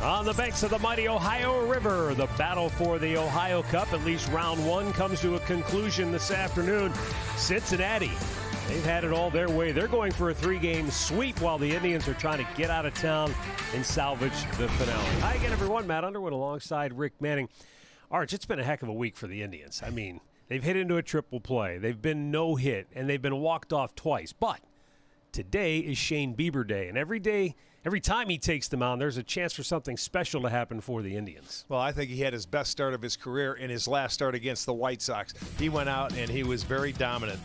On the banks of the mighty Ohio River, the battle for the Ohio Cup, at least round one, comes to a conclusion this afternoon. Cincinnati, they've had it all their way. They're going for a three-game sweep while the Indians are trying to get out of town and salvage the finale. Hi again, everyone. Matt Underwood alongside Rick Manning. Arch, it's been a heck of a week for the Indians. I mean, they've hit into a triple play. They've been no-hit, and they've been walked off twice. But today is Shane Bieber Day, and every time he takes the mound, there's a chance for something special to happen for the Indians. Well, I think he had his best start of his career in his last start against the White Sox. He went out and he was very dominant.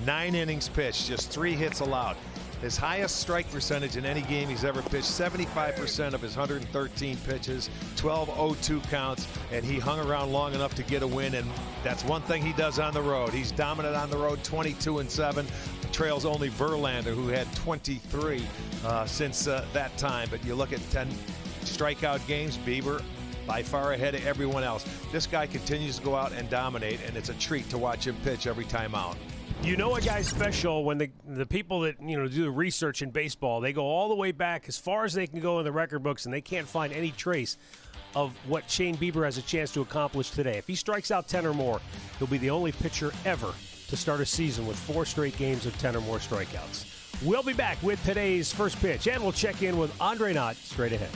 9 innings pitched, just 3 hits allowed. His highest strike percentage in any game he's ever pitched, 75% of his 113 pitches, 12-0-2 counts, and he hung around long enough to get a win, and that's one thing he does on the road. He's dominant on the road, 22-7. Trails only Verlander, who had 23 since that time. But you look at 10 strikeout games, Bieber by far ahead of everyone else. This guy continues to go out and dominate, and it's a treat to watch him pitch every time out. You know a guy's special when the people that do the research in baseball, they go all the way back as far as they can go in the record books, and they can't find any trace of what Shane Bieber has a chance to accomplish today. If he strikes out 10 or more, he'll be the only pitcher ever to start a season with 4 straight games of 10 or more strikeouts. We'll be back with today's first pitch, and we'll check in with Andre Knott straight ahead.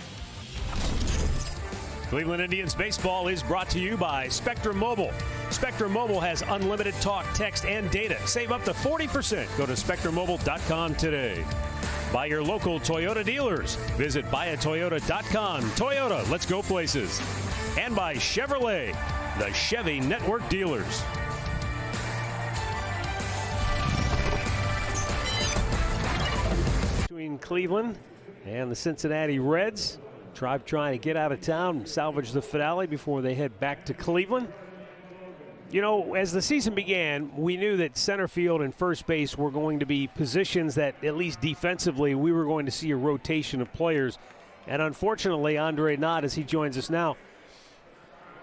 Cleveland Indians baseball is brought to you by Spectrum Mobile. Spectrum Mobile has unlimited talk, text, and data. Save up to 40%. Go to spectrummobile.com today. By your local Toyota dealers. Visit buyatoyota.com. Toyota, let's go places. And by Chevrolet, the Chevy Network dealers. Between Cleveland and the Cincinnati Reds. Tribe trying to get out of town and salvage the finale before they head back to Cleveland. You know, as the season began, we knew that center field and first base were going to be positions that, at least defensively, we were going to see a rotation of players. And unfortunately, Andre Knott, as he joins us now,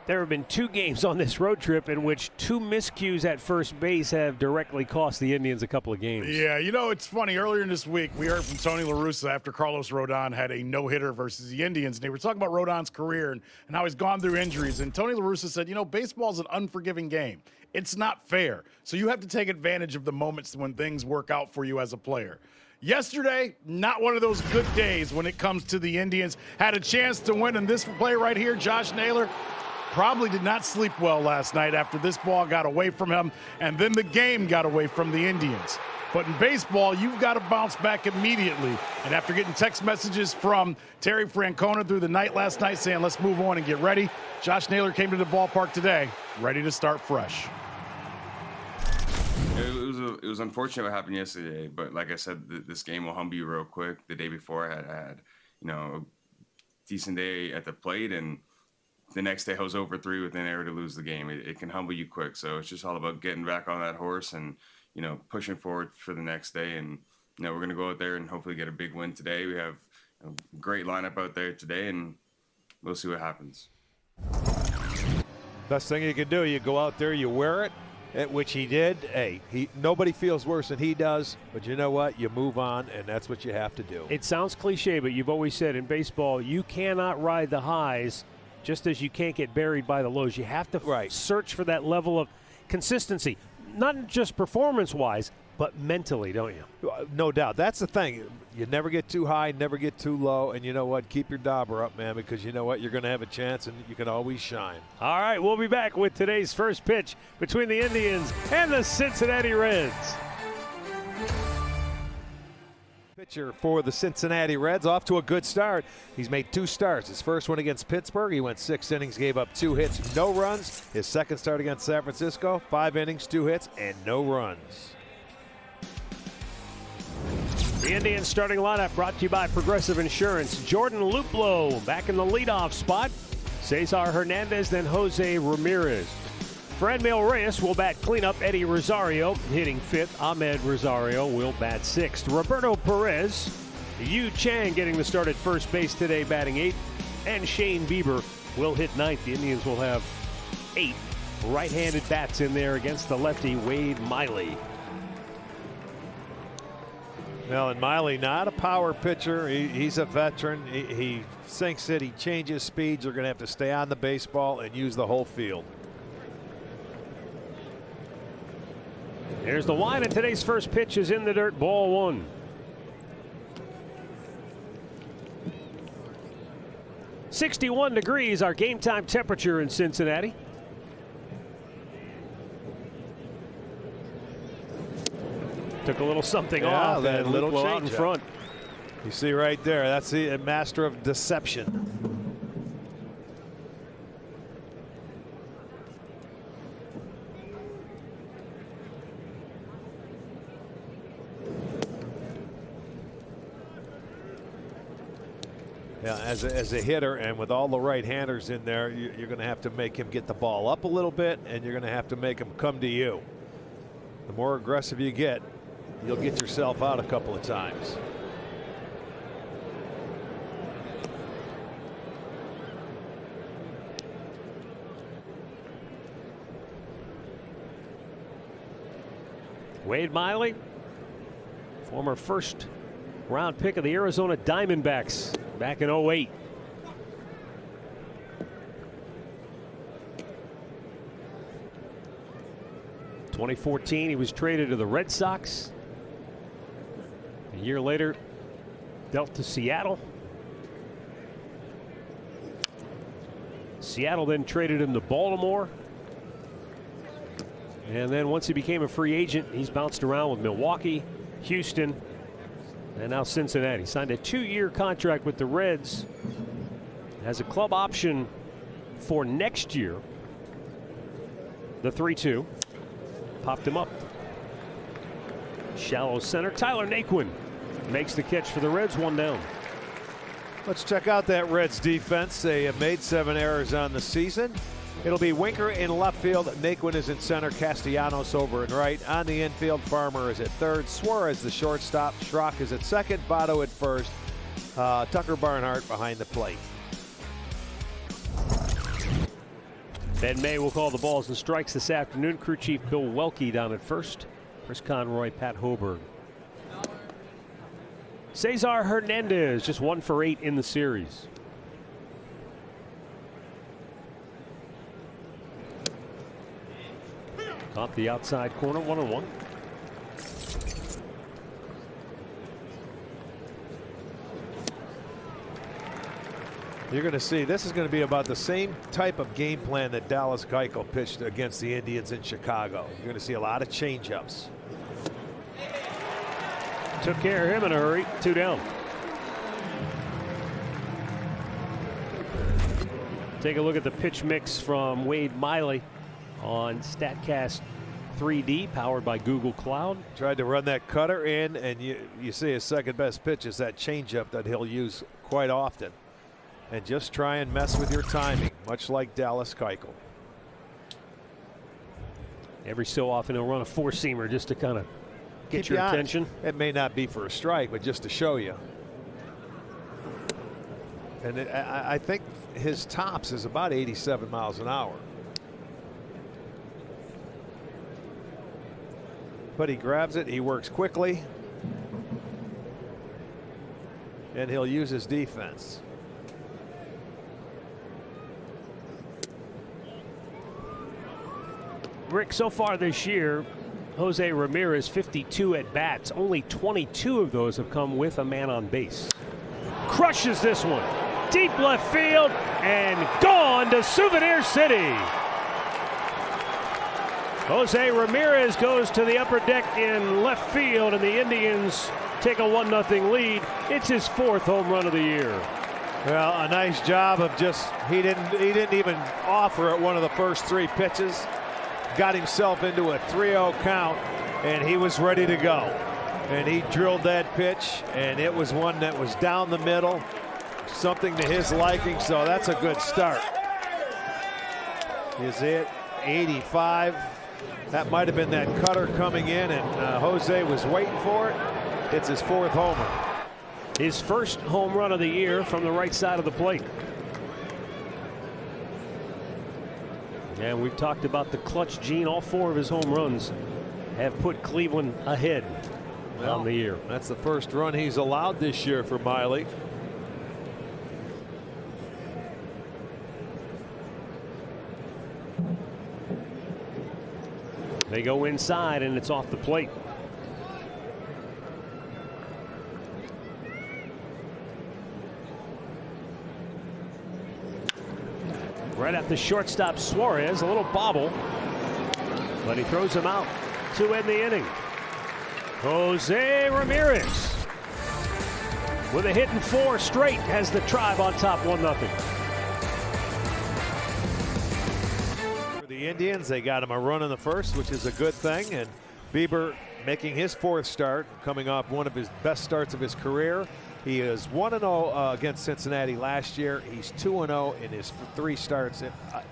there have been 2 games on this road trip in which 2 miscues at first base have directly cost the Indians a couple of games. Yeah, it's funny. Earlier in this week, we heard from Tony La Russa after Carlos Rodon had a no-hitter versus the Indians, and they were talking about Rodon's career and how he's gone through injuries. And Tony La Russa said, baseball's an unforgiving game. It's not fair. So you have to take advantage of the moments when things work out for you as a player. Yesterday, not one of those good days when it comes to the Indians. Had a chance to win, and this play right here, Josh Naylor, probably did not sleep well last night after this ball got away from him, and then the game got away from the Indians. But in baseball, you've got to bounce back immediately. And after getting text messages from Terry Francona through the night last night saying, let's move on and get ready, Josh Naylor came to the ballpark today, ready to start fresh. It was unfortunate what happened yesterday, but like I said, this game will humble you real quick. The day before, I had a decent day at the plate, and the next day I was over 3 with an error to lose the game. It can humble you quick. So it's just all about getting back on that horse and, pushing forward for the next day. And, we're going to go out there and hopefully get a big win today. We have a great lineup out there today, and we'll see what happens. Best thing you can do, you go out there, you wear it, which he did. Hey, nobody feels worse than he does, but you know what? You move on, and that's what you have to do. It sounds cliche, but you've always said in baseball, you cannot ride the highs just as you can't get buried by the lows. You have to search for that level of consistency, not just performance-wise, but mentally, don't you? No doubt. That's the thing. You never get too high, never get too low, and you know what? Keep your dauber up, man, because you know what? You're going to have a chance, and you can always shine. All right, we'll be back with today's first pitch between the Indians and the Cincinnati Reds. Pitcher for the Cincinnati Reds, off to a good start. He's made 2 starts. His first one against Pittsburgh, he went 6 innings, gave up 2 hits, no runs. His second start against San Francisco, 5 innings, 2 hits, and no runs. The Indians starting lineup brought to you by Progressive Insurance. Jordan Luplow back in the leadoff spot. Cesar Hernandez, then Jose Ramirez. Franmil Reyes will bat cleanup. Eddie Rosario hitting 5th. Ahmed Rosario will bat 6th. Roberto Perez, Yu Chang getting the start at first base today, batting 8th. And Shane Bieber will hit 9th. The Indians will have 8 right-handed bats in there against the lefty Wade Miley. Well, and Miley, not a power pitcher. He's a veteran. He sinks it. He changes speeds. You're going to have to stay on the baseball and use the whole field. Here's the line, and today's first pitch is in the dirt. Ball one. .61 degrees, our game time temperature in Cincinnati. Took a little something off. That little change out in front. You see right there, that's the master of deception. Yeah, as a hitter and with all the right-handers in there, you're going to have to make him get the ball up a little bit, and you're going to have to make him come to you. The more aggressive you get, you'll get yourself out a couple of times. Wade Miley, former first round pick of the Arizona Diamondbacks back in 08. In 2014, he was traded to the Red Sox. A year later, dealt to Seattle. Seattle then traded him to Baltimore. And then once he became a free agent, he's bounced around with Milwaukee, Houston, and now Cincinnati. Signed a 2-year contract with the Reds. Has a club option for next year. The 3-2. Popped him up. Shallow center. Tyler Naquin makes the catch for the Reds. 1 down. Let's check out that Reds defense. They have made 7 errors on the season. It'll be Winker in left field. Naquin is in center. Castellanos over in right. On the infield, Farmer is at third. Suarez the shortstop. Schrock is at second. Votto at first. Tucker Barnhart behind the plate. Ben May will call the balls and strikes this afternoon. Crew chief Bill Welke down at first. Chris Conroy, Pat Hoberg. Cesar Hernandez just 1 for 8 in the series. Off the outside corner, 1-1. You're going to see this is going to be about the same type of game plan that Dallas Keuchel pitched against the Indians in Chicago. You're going to see a lot of changeups. Took care of him in a hurry. 2 down. Take a look at the pitch mix from Wade Miley on StatCast 3D, powered by Google Cloud. Tried to run that cutter in, and you see his second best pitch is that changeup that he'll use quite often. And just try and mess with your timing, much like Dallas Keuchel. Every so often he'll run a 4-seamer just to kind of get Keep your you attention. It may not be for a strike, but just to show you. And I think his tops is about 87 miles an hour. But he grabs it, he works quickly, and he'll use his defense. Rick, so far this year, Jose Ramirez 52 at bats. Only 22 of those have come with a man on base. Crushes this one. Deep left field and gone to Souvenir City. Jose Ramirez goes to the upper deck in left field, and the Indians take a 1-0 lead. It's his 4th home run of the year. Well, a nice job of just he didn't even offer at one of the first 3 pitches. Got himself into a 3-0 count, and he was ready to go. And he drilled that pitch, and it was one that was down the middle, something to his liking. So that's a good start. You see it, 85. That might have been that cutter coming in, and Jose was waiting for it. It's his 4th homer. His first home run of the year from the right side of the plate. And we've talked about the clutch gene. All 4 of his home runs have put Cleveland ahead. on the year. That's the first run he's allowed this year for Miley. They go inside, and it's off the plate. Right at the shortstop, Suarez, a little bobble, but he throws him out to end the inning. Jose Ramirez with a hit and 4 straight has the Tribe on top 1-0. For the Indians, they got him a run in the first, which is a good thing, and Bieber making his 4th start, coming off one of his best starts of his career. He is 1-0 against Cincinnati last year. He's 2-0 in his 3 starts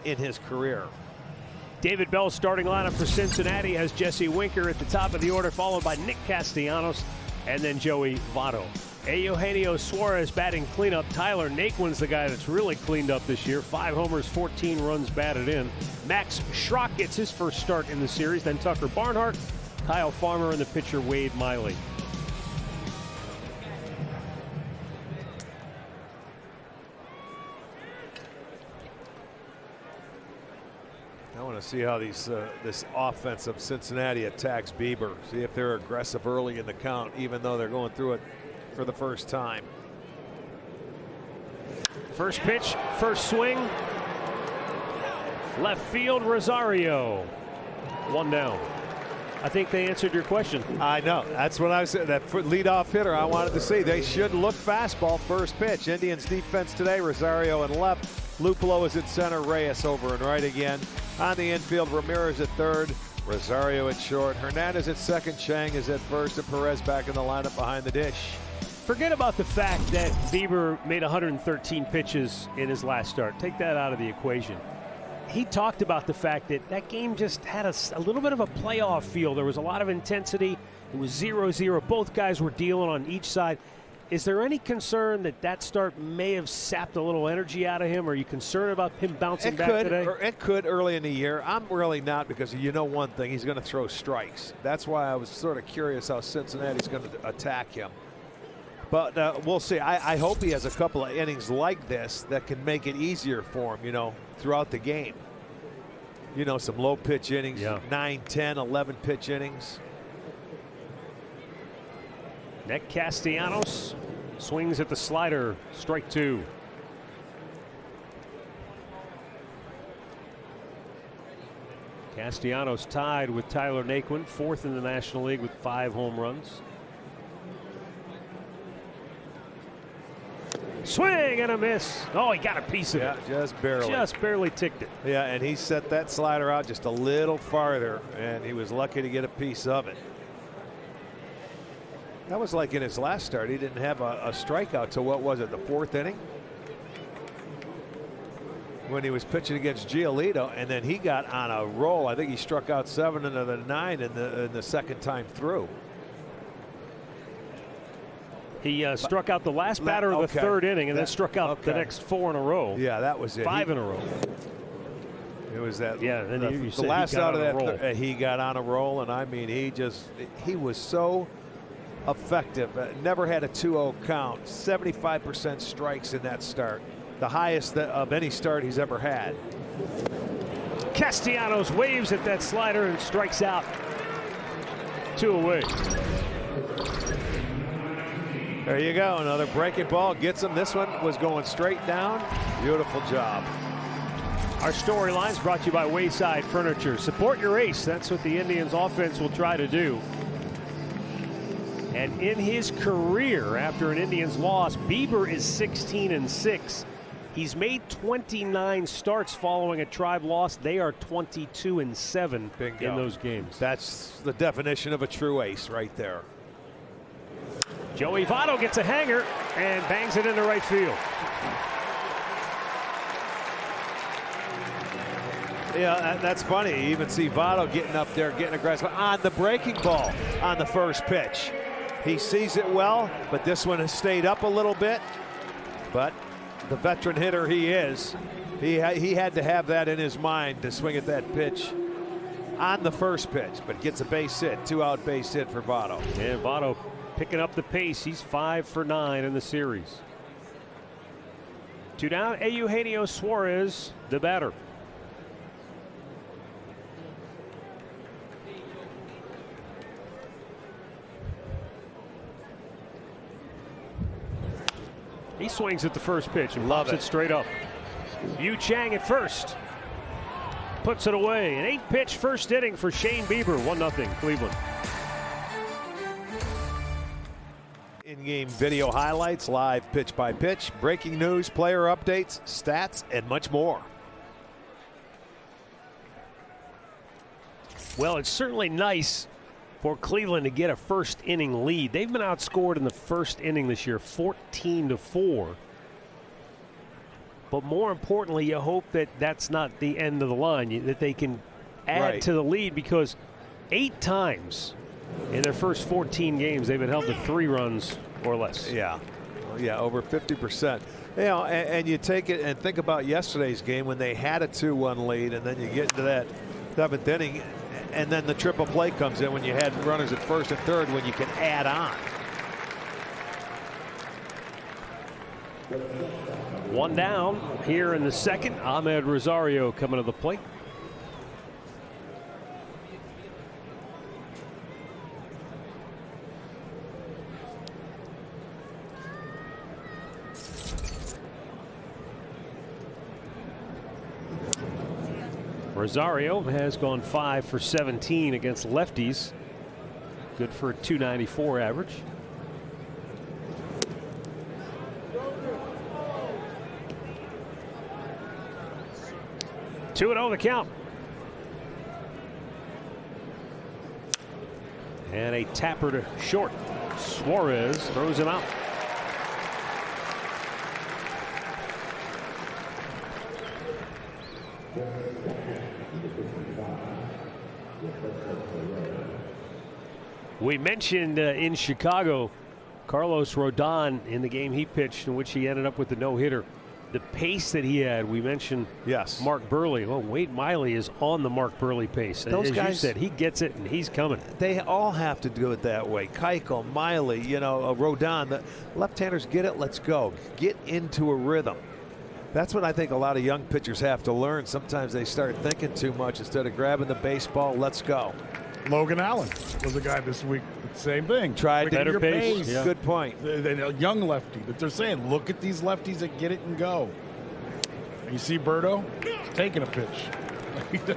in his career. David Bell's starting lineup for Cincinnati has Jesse Winker at the top of the order, followed by Nick Castellanos and then Joey Votto. Eugenio Suarez batting cleanup. Tyler Naquin's the guy that's really cleaned up this year. 5 homers, 14 runs batted in. Max Schrock gets his first start in the series. Then Tucker Barnhart, Kyle Farmer, and the pitcher Wade Miley. I want to see how this offense of Cincinnati attacks Bieber. See if they're aggressive early in the count, even though they're going through it for the first time. First pitch, first swing. Left field, Rosario. 1 down. I think they answered your question. I know. That's what I said. That leadoff hitter I wanted to see. They should look fastball first pitch. Indians defense today, Rosario in left. Lupolo is at center. Reyes over and right again. On the infield, Ramirez at third. Rosario at short. Hernandez at second. Chang is at first. And Perez back in the lineup behind the dish. Forget about the fact that Bieber made 113 pitches in his last start. Take that out of the equation. He talked about the fact that that game just had a little bit of a playoff feel. There was a lot of intensity. It was 0-0. Both guys were dealing on each side. Is there any concern that that start may have sapped a little energy out of him? Are you concerned about him bouncing back today? It could early in the year. I'm really not, because you know one thing, he's going to throw strikes. That's why I was sort of curious how Cincinnati's going to attack him. But we'll see. I hope he has a couple of innings like this that can make it easier for him, you know, throughout the game. You know, some low pitch innings, 9, 10, 11 pitch innings. Nick Castellanos swings at the slider. Strike 2. Castellanos tied with Tyler Naquin, 4th in the National League with 5 home runs. Swing and a miss. Oh, he got a piece of it. Just barely. Just barely ticked it. Yeah, and he set that slider out just a little farther, and he was lucky to get a piece of it. That was like in his last start. He didn't have a strikeout till, what was it, the 4th inning? When he was pitching against Giolito, and then he got on a roll. I think he struck out 7 into the 9 in the second time through. He struck out the last batter of the 3rd inning, and then struck out the next 4 in a row. Yeah, that was it. 5 in a row. It was that. Yeah, then the last out of that, he got on a roll, and I mean, he was so effective. Never had a 2-0 count. 75% strikes in that start, the highest of any start he's ever had. Castellanos waves at that slider and strikes out. 2 away. There you go. Another breaking ball gets him. This one was going straight down. Beautiful job. Our storylines brought to you by Wayside Furniture. Support your ace. That's what the Indians offense will try to do. And in his career, after an Indians loss, Bieber is 16-6. He's made 29 starts following a Tribe loss. They are 22-7 in those games. That's the definition of a true ace right there. Joey Votto gets a hanger and bangs it into right field. Yeah, that's funny. You even see Votto getting up there, getting aggressive on the breaking ball on the first pitch. He sees it well, but this one has stayed up a little bit. But the veteran hitter he is, he had to have that in his mind to swing at that pitch on the first pitch, but gets a base hit, 2-out base hit for Votto. And Votto picking up the pace. He's 5 for 9 in the series. 2 down. Eugenio Suarez, the batter. He swings at the first pitch and pops it straight up. Yu Chang at first. Puts it away. An 8-pitch first inning for Shane Bieber. 1-0 Cleveland. In-game video highlights, live pitch by pitch, breaking news, player updates, stats, and much more. Well, it's certainly nice for Cleveland to get a first inning lead. They've been outscored in the first inning this year, 14-4. But more importantly, you hope that that's not the end of the line, that they can add to the lead, because 8 times in their first 14 games they've been held to 3 runs or less. Yeah, over 50%. You know, and you take it and think about yesterday's game when they had a 2-1 lead, and then you get into that 7th inning, and then the triple play comes in when you had runners at first and third, when you can add on. 1 down here in the second. Ahmed Rosario coming to the plate. Rosario has gone 5 for 17 against lefties. Good for a .294 average. Two and 0 the count. And a tapper to short. Suarez throws him out. We mentioned in Chicago Carlos Rodon in the game he pitched, in which he ended up with the no-hitter. The pace that he had, we mentioned Mark Burley. Well, Wade Miley is on the Mark Burley pace. Those guys, you said, he gets it and he's coming. They all have to do it that way. Keuchel, Miley, you know, Rodon. The left-handers get it, let's go. Get into a rhythm. That's what I think a lot of young pitchers have to learn. Sometimes they start thinking too much instead of grabbing the baseball. Let's go. Logan Allen was a guy this week. Same thing. Tried to better pace. Yeah. Good point. A young lefty that they're saying, look at these lefties that get it and go. And you see Berto taking a pitch.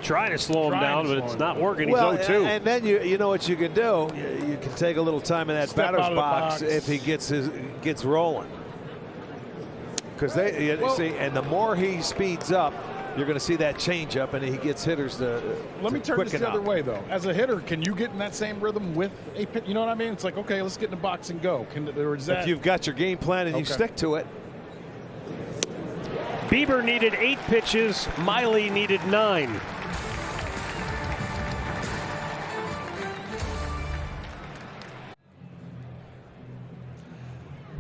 Trying to slow him down, but it's not working. Well, He's 0-2. and then you know what you can do. You can take a little time in that batter's box if he gets rolling. Because see, and the more he speeds up, you're going to see that change up, and he gets hitters to Let me turn this the other way, though. As a hitter, can you get in that same rhythm with a pitch? You know what I mean? It's like, okay, let's get in the box and go. If you've got your game plan and you stick to it. Bieber needed 8 pitches. Miley needed 9.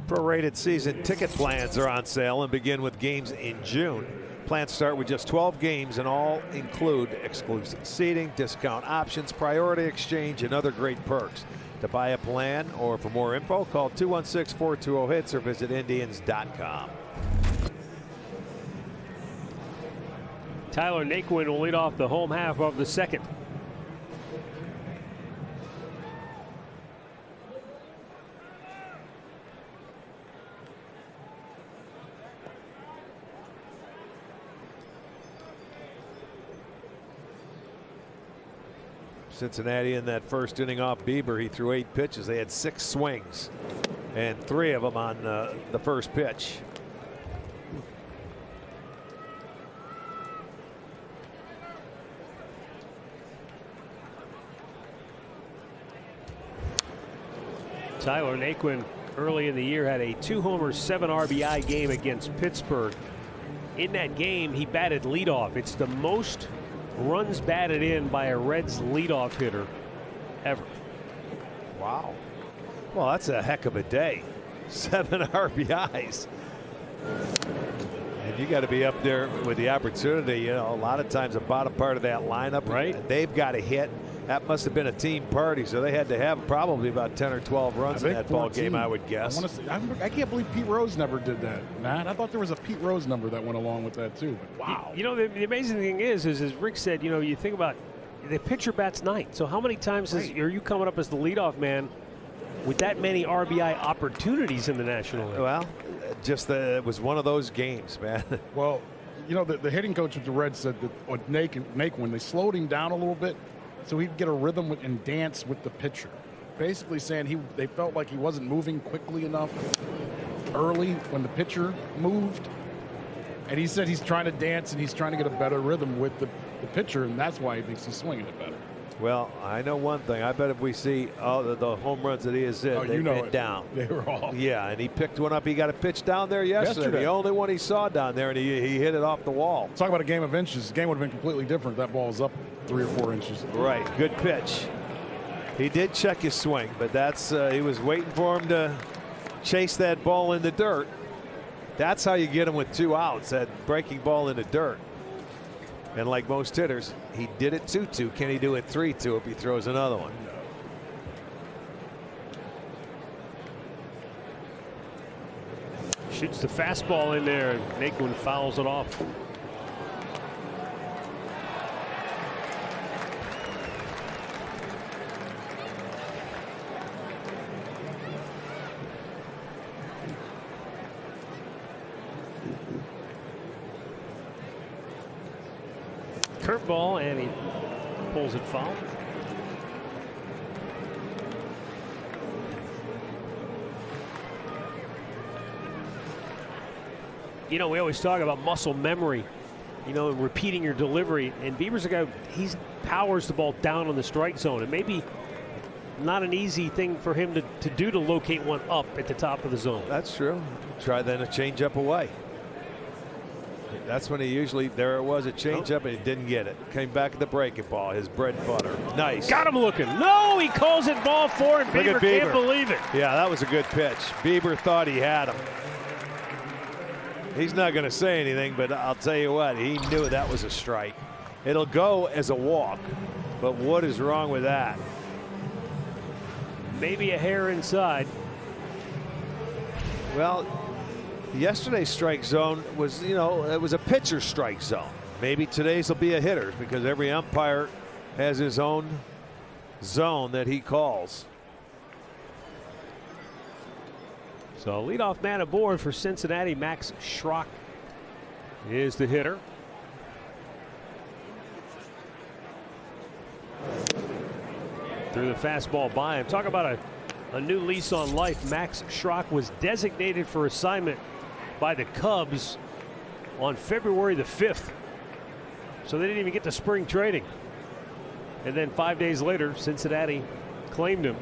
Prorated season ticket plans are on sale and begin with games in June. Plans start with just 12 games and all include exclusive seating, discount options, priority exchange, and other great perks. To buy a plan or for more info, call 216-420-HITS or visit Indians.com. Tyler Naquin will lead off the home half of the second. Cincinnati in that first inning off Bieber, he threw 8 pitches. They had 6 swings and 3 of them on the first pitch. Tyler Naquin early in the year had a 2-homer, 7 RBI game against Pittsburgh. In that game, he batted leadoff. It's the most runs batted in by a Reds leadoff hitter ever. Wow. Well, that's a heck of a day. 7 RBIs. And You got to be up there with the opportunity. You know, a lot of times the bottom part of that lineup, right? They've got to hit. That must have been a team party, so they had to have probably about 10 or 12 runs in that 14. Ball game, I would guess. I can't believe Pete Rose never did that, Matt. I thought there was a Pete Rose number that went along with that too. But wow. You know, the amazing thing is as Rick said, you know, you think about the pitcher bats ninth. So how many times are you coming up as the leadoff man with that many RBI opportunities in the National League? Well, it was one of those games, man. Well, you know, the hitting coach of the Reds said that when they slowed him down a little bit, so he'd get a rhythm and dance with the pitcher. Basically saying they felt like he wasn't moving quickly enough early when the pitcher moved. And he said he's trying to dance and he's trying to get a better rhythm with the pitcher, and that's why he thinks he's swinging it better. Well, I know one thing. I bet if we see the home runs that he has hit, they've been down. They were all. Yeah, and he picked one up. He got a pitch down there yesterday. The only one he saw down there, and he hit it off the wall. Talk about a game of inches. The game would have been completely different. That ball was up 3 or 4 inches. Right. Good pitch. He did check his swing, but he was waiting for him to chase that ball in the dirt. That's how you get him with 2 outs, that breaking ball in the dirt. And like most hitters, he did it 2-2. Can he do it 3-2 if he throws another one? Shoots the fastball in there, and Naquin fouls it off. Curveball, and he pulls it foul. You know, we always talk about muscle memory, you know, repeating your delivery. And Bieber's a guy, he powers the ball down on the strike zone. It may be not an easy thing for him to do to locate one up at the top of the zone. That's true. Try then a changeup away. That's when he usually, there it was, a changeup, and he didn't get it. Came back at the breaking ball, his bread and butter. Nice. Got him looking. No, he calls it ball 4, and Bieber can't believe it. Yeah, that was a good pitch. Bieber thought he had him. He's not going to say anything, but I'll tell you what, he knew that was a strike. It'll go as a walk, but what is wrong with that? Maybe a hair inside. Well, yesterday's strike zone was, you know, it was a pitcher's strike zone. Maybe today's will be a hitter's because every umpire has his own zone that he calls. So leadoff man aboard for Cincinnati. Max Schrock is the hitter. Threw the fastball by him. Talk about a new lease on life. Max Schrock was designated for assignment by the Cubs on February the 5th. So they didn't even get to spring trading. And then 5 days later, Cincinnati claimed him.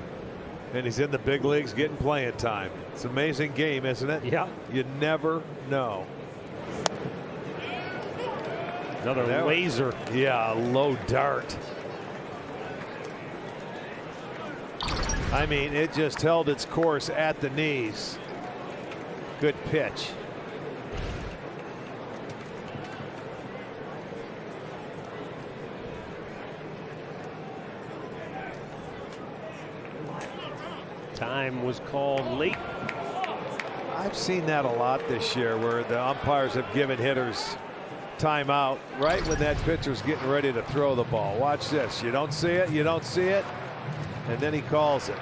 And he's in the big leagues getting playing time. It's an amazing game, isn't it? Yeah. You never know. Another laser. Yeah, a low dart. I mean, it just held its course at the knees. Good pitch. Time was called late. I've seen that a lot this year where the umpires have given hitters timeout right when that pitcher's getting ready to throw the ball. Watch this. You don't see it. You don't see it. And then he calls it.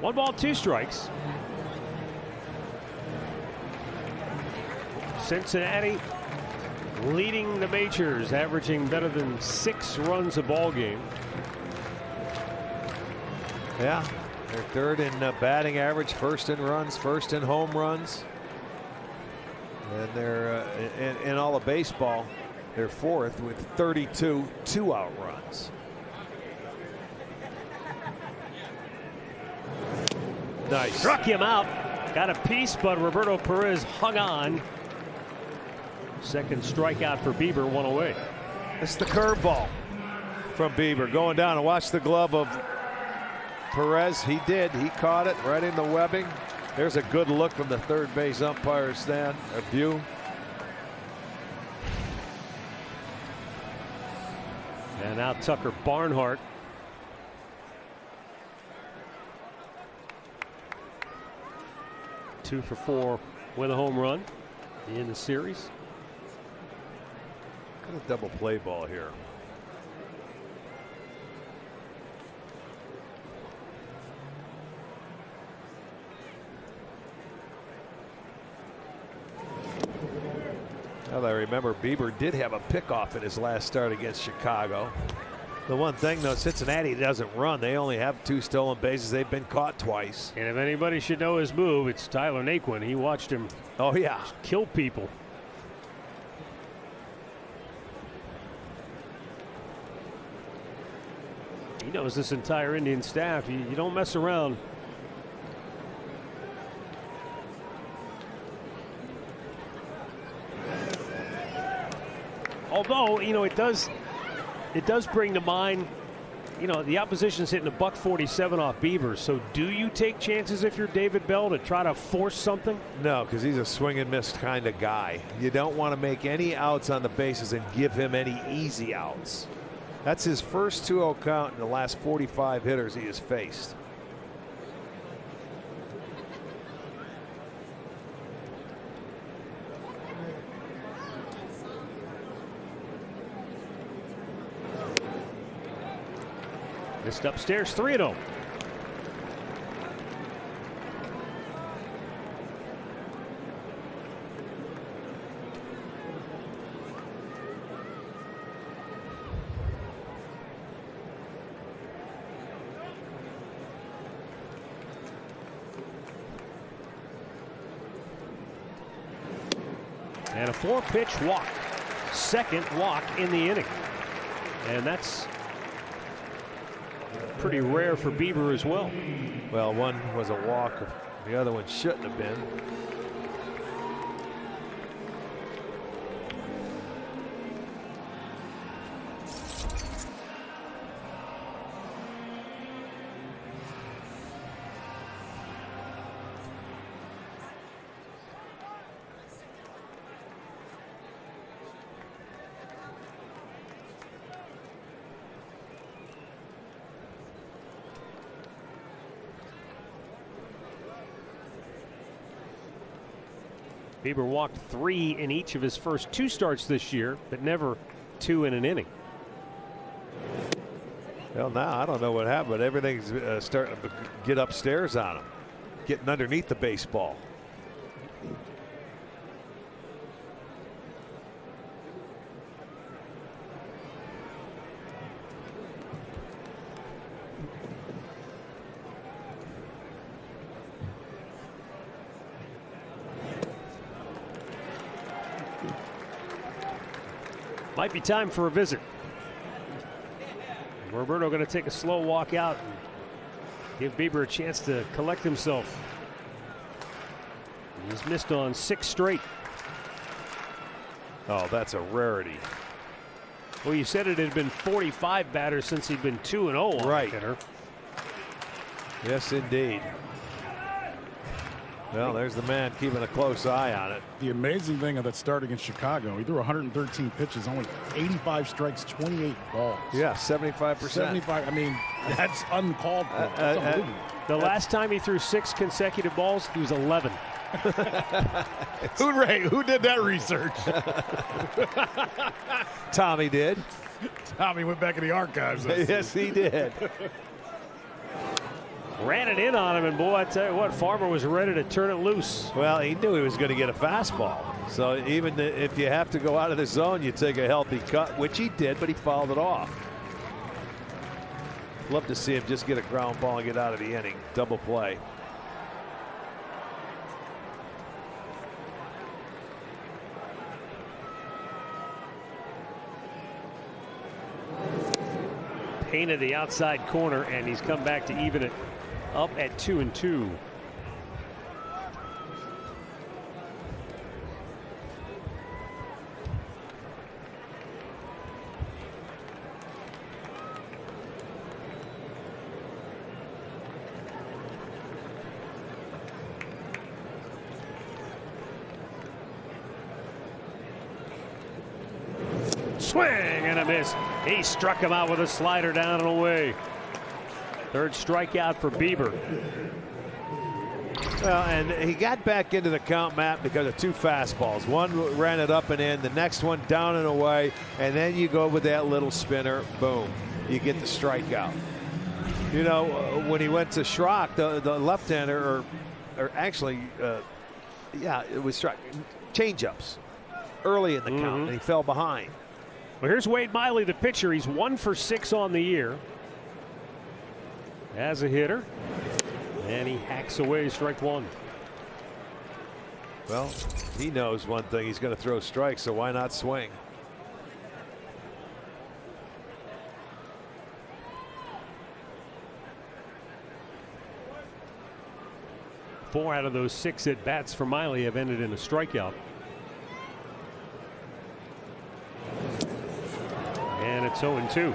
One ball, 2 strikes. Cincinnati leading the majors, averaging better than 6 runs a ball game. Yeah, they're third in batting average, first in runs, first in home runs. And they're in all of baseball, they're fourth with 32 two-out runs. Nice. Struck him out. Got a piece, but Roberto Perez hung on. Second strikeout for Bieber, 1 away. It's the curveball from Bieber going down, and watch the glove of Perez. He did. He caught it right in the webbing. There's a good look from the third base umpire stand, a view. And now Tucker Barnhart. Two for 4 with a home run in the series. Got a double play ball here. Well, I remember Bieber did have a pickoff in his last start against Chicago. The one thing, though, Cincinnati doesn't run. They only have 2 stolen bases. They've been caught twice. And if anybody should know his move, it's Tyler Naquin. He watched him kill people. He knows this entire Indian staff. You don't mess around. Although, you know, it does bring to mind, you know, the opposition's hitting a $147 off Bieber. So do you take chances if you're David Bell to try to force something? No, because he's a swing and miss kind of guy. You don't want to make any outs on the bases and give him any easy outs. That's his first 2-0 count in the last 45 hitters he has faced. Missed upstairs, 3-0. And a 4-pitch walk. Second walk in the inning. And that's pretty rare for Bieber as well. Well, one was a walk. The other one shouldn't have been. Bieber walked 3 in each of his first 2 starts this year, but never 2 in an inning. Well, now I don't know what happened, but everything's starting to get upstairs on him, getting underneath the baseball. Might be time for a visit. Roberto going to take a slow walk out and give Bieber a chance to collect himself. He's missed on 6 straight. Oh, that's a rarity. Well, you said it had been 45 batters since he'd been 2-0 on right. the hitter. Yes, indeed. Well, there's the man keeping a close eye on it. The amazing thing of that start against Chicago, he threw 113 pitches, only 85 strikes, 28 balls. Yeah, 75%. 75. I mean, that's uncalled for. That's unbelievable. The last time he threw 6 consecutive balls, he was 11. Who did that research? Tommy did. Tommy went back in the archives. Yes, he did. Ran it in on him, and boy, I tell you what, Farmer was ready to turn it loose. Well, he knew he was going to get a fastball. So even if you have to go out of the zone, you take a healthy cut, which he did, but he fouled it off. Love to see him just get a ground ball and get out of the inning. Double play. Painted the outside corner, and he's come back to even it up at 2-2. Swing and a miss. He struck him out with a slider down and away. Third strikeout for Bieber. Well, and he got back into the count, Matt, because of two fastballs. One ran it up and in, the next one down and away, and then you go with that little spinner. Boom, you get the strikeout. You know, when he went to Schrock, the left-hander, or actually, yeah, it was Schrock, change-ups early in the count, and he fell behind. Well, here's Wade Miley, the pitcher. He's 1 for 6 on the year as a hitter, and he hacks away strike one. Well, he knows one thing. He's going to throw strikes, so why not swing? Four out of those 6 at-bats for Miley have ended in a strikeout. And it's 0-2.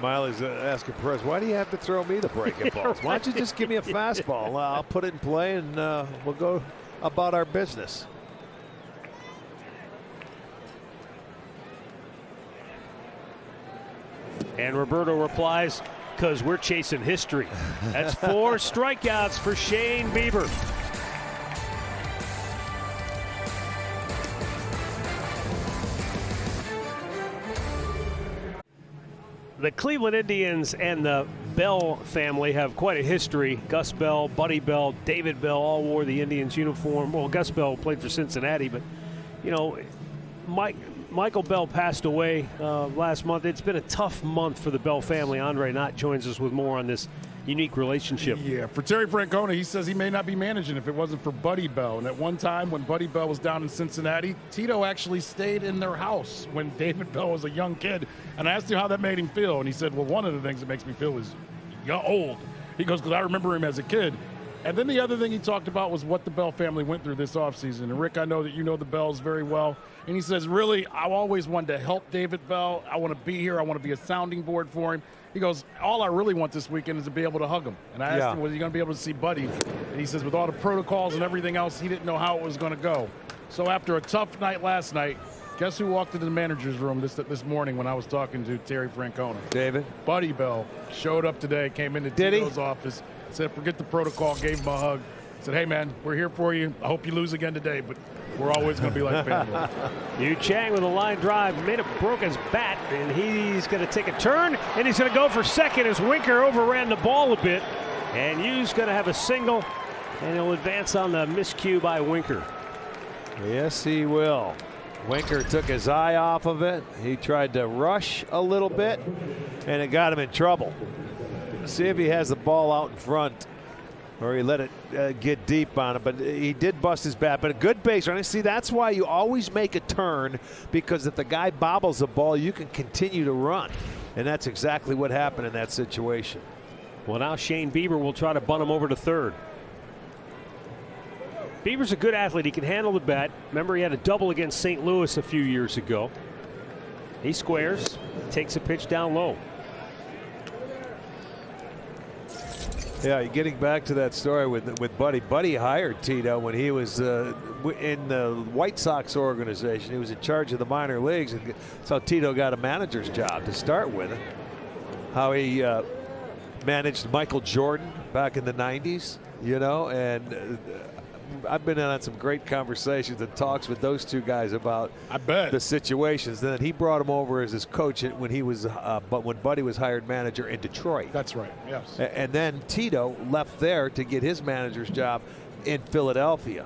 Miley's asking Perez, why do you have to throw me the breaking balls? Why don't you just give me a fastball? I'll put it in play, and we'll go about our business. And Roberto replies, because we're chasing history. That's 4 strikeouts for Shane Bieber. The Cleveland Indians and the Bell family have quite a history. Gus Bell, Buddy Bell, David Bell all wore the Indians uniform. Well, Gus Bell played for Cincinnati, but, you know, Michael Bell passed away last month. It's been a tough month for the Bell family. Andre Knott joins us with more on this unique relationship. Yeah, for Terry Francona, he says he may not be managing if it wasn't for Buddy Bell. And at one time when Buddy Bell was down in Cincinnati, Tito actually stayed in their house when David Bell was a young kid. And I asked him how that made him feel. And he said, well, one of the things that makes me feel is old. He goes, because I remember him as a kid. And then the other thing he talked about was what the Bell family went through this offseason. And Rick, I know that you know the Bells very well. And he says, really, I always wanted to help David Bell. I want to be here. I want to be a sounding board for him. He goes, all I really want this weekend is to be able to hug him. And I asked him, was he going to be able to see Buddy? And he says, with all the protocols and everything else, he didn't know how it was going to go. So after a tough night last night, guess who walked into the manager's room this morning when I was talking to Terry Francona? David. Buddy Bell showed up today, came into Tito's office, said, forget the protocol, gave him a hug. Said, hey, man, we're here for you. I hope you lose again today, but we're always going to be like family. Yu Chang with a line drive, broke his bat, and he's going to take a turn, and he's going to go for second as Winker overran the ball a bit. And Yu's going to have a single, and he'll advance on the miscue by Winker. Yes, he will. Winker took his eye off of it. He tried to rush a little bit, and it got him in trouble. See if he has the ball out in front, or he let it get deep on it. But he did bust his bat. But a good base running. See, that's why you always make a turn, because if the guy bobbles the ball, you can continue to run. And that's exactly what happened in that situation. Well, now Shane Bieber will try to bunt him over to third. Bieber's a good athlete. He can handle the bat. Remember, he had a double against St. Louis a few years ago. He squares, takes a pitch down low. Yeah, getting back to that story with Buddy. Buddy hired Tito when he was in the White Sox organization. He was in charge of the minor leagues, and that's how Tito got a manager's job to start with. How he managed Michael Jordan back in the 90s, you know, and I've been in on some great conversations and talks with those two guys about the situations. Then he brought him over as his coach when he was when Buddy was hired manager in Detroit. That's right. Yes. And then Tito left there to get his manager's job in Philadelphia.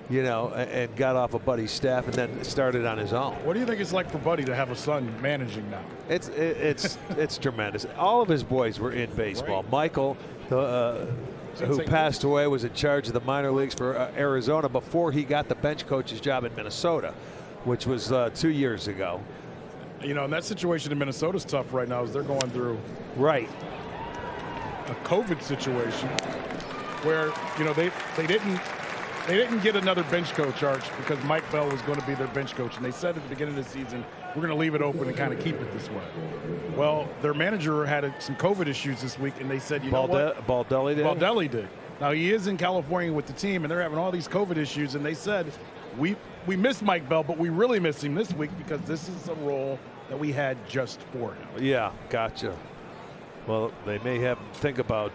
You know, and got off of Buddy's staff and then started on his own. What do you think it's like for Buddy to have a son managing now? It's tremendous. All of his boys were in baseball. Right. Michael, who passed away, was in charge of the minor leagues for Arizona before he got the bench coach's job in Minnesota, which was 2 years ago. You know, and that situation in Minnesota is tough right now as they're going through a COVID situation where, you know, they didn't get another bench coach, Arch, because Mike Bell was going to be their bench coach. And they said at the beginning of the season, we're going to leave it open and kind of keep it this way. Well, their manager had some COVID issues this week, and they said, you know what? Baldelli did? Baldelli did. Now, he is in California with the team, and they're having all these COVID issues. And they said, we miss Mike Bell, but we really miss him this week because this is a role that we had just for him. Yeah, gotcha. Well, they may have to think about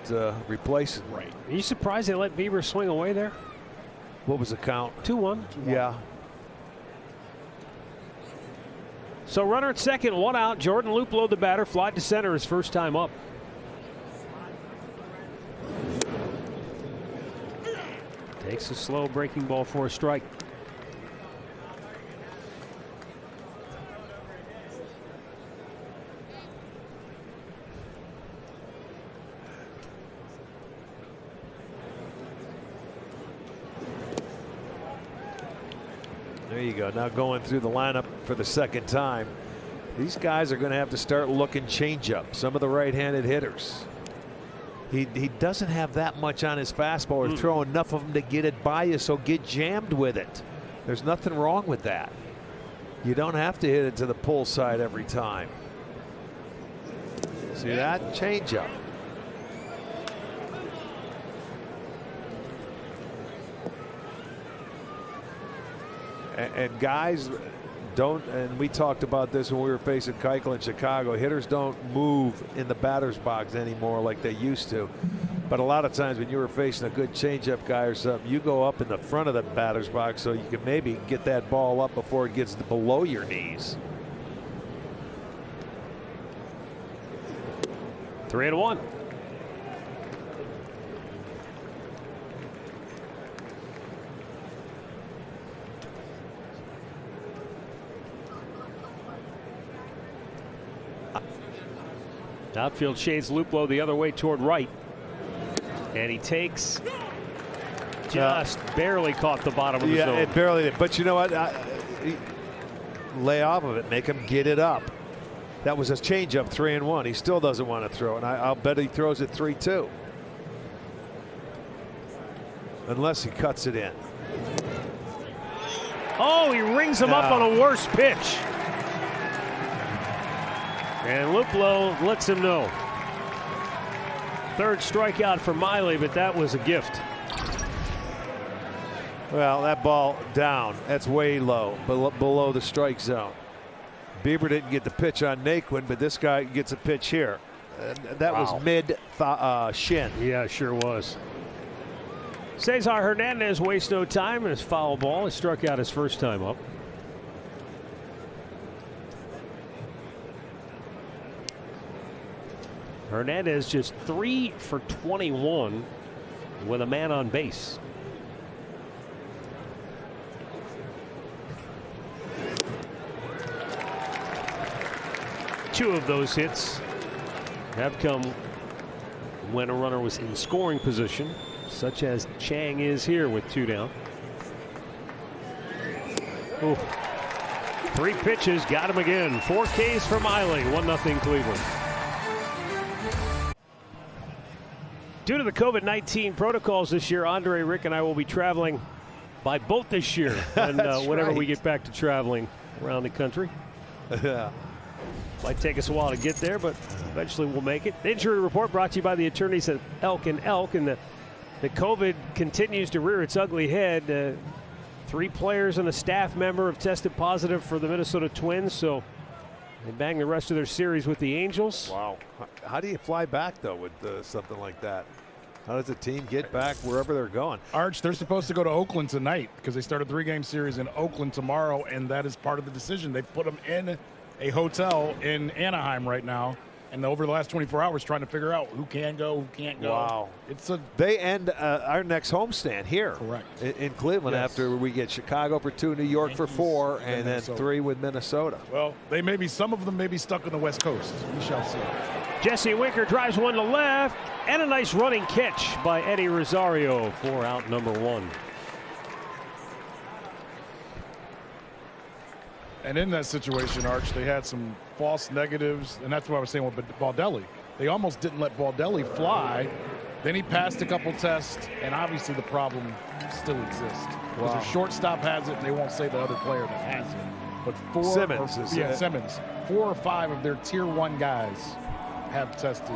replacing. Right. Are you surprised they let Bieber swing away there? What was the count? 2-1. Yeah. So runner at second, one out. Jordan Luplow, the batter, fly to center his first time up. Takes a slow breaking ball for a strike. There you go. Now going through the lineup for the second time. These guys are going to have to start looking changeup. Some of the right-handed hitters. He doesn't have that much on his fastball or throw enough of them to get it by you, so get jammed with it. There's nothing wrong with that. You don't have to hit it to the pull side every time. See that? Changeup. And guys don't, and we talked about this when we were facing Keuchel in Chicago, hitters don't move in the batter's box anymore like they used to. But a lot of times when you were facing a good changeup guy or something, you go up in the front of the batter's box so you can maybe get that ball up before it gets below your knees. 3-1. Outfield shades Luplow the other way toward right. And he takes just barely caught the bottom of the zone. Yeah, it barely did. But you know what? Lay off of it. Make him get it up. That was a changeup, 3-1. He still doesn't want to throw, and I'll bet he throws it 3-2. Unless he cuts it in. Oh, he rings him up on a worse pitch. And Luplow lets him know. Third strikeout for Miley, but that was a gift. Well, that ball down. That's way low, below the strike zone. Bieber didn't get the pitch on Naquin, but this guy gets a pitch here. That was mid-shin. Yeah, sure was. Cesar Hernandez wastes no time in his foul ball. He struck out his first time up. Hernandez just 3 for 21 with a man on base. Two of those hits have come when a runner was in scoring position, such as Chang is here with 2 down. Ooh. 3 pitches, got him again. 4 Ks for Miley, 1-0 Cleveland. Due to the COVID-19 protocols this year, Andre, Rick, and I will be traveling by boat this year. And whenever we get back to traveling around the country. Yeah. Might take us a while to get there, but eventually we'll make it. The injury report brought to you by the attorneys at Elk & Elk. And the COVID continues to rear its ugly head. 3 players and a staff member have tested positive for the Minnesota Twins. So they bang the rest of their series with the Angels. Wow. How do you fly back, though, with something like that? How does the team get back wherever they're going? Arch, they're supposed to go to Oakland tonight because they start a 3-game series in Oakland tomorrow, and that is part of the decision. They put them in a hotel in Anaheim right now, and over the last 24 hours trying to figure out who can go, who can't go. Wow. It's They end our next homestand here. Correct. In Cleveland, Yes. after we get Chicago for 2, New York for 4, and then Minnesota. 3 with Minnesota. Well, some of them may be stuck on the West Coast. We shall see. Jesse Winker drives one to left, and a nice running catch by Eddie Rosario for out number 1. And in that situation, Arch, they had some false negatives, and that's what I was saying with Baldelli. They almost didn't let Baldelli fly. Then he passed a couple tests, and obviously the problem still exists. Because their shortstop has it, and they won't say the other player that has it. But Simmons. 4 or 5 of their tier 1 guys have tested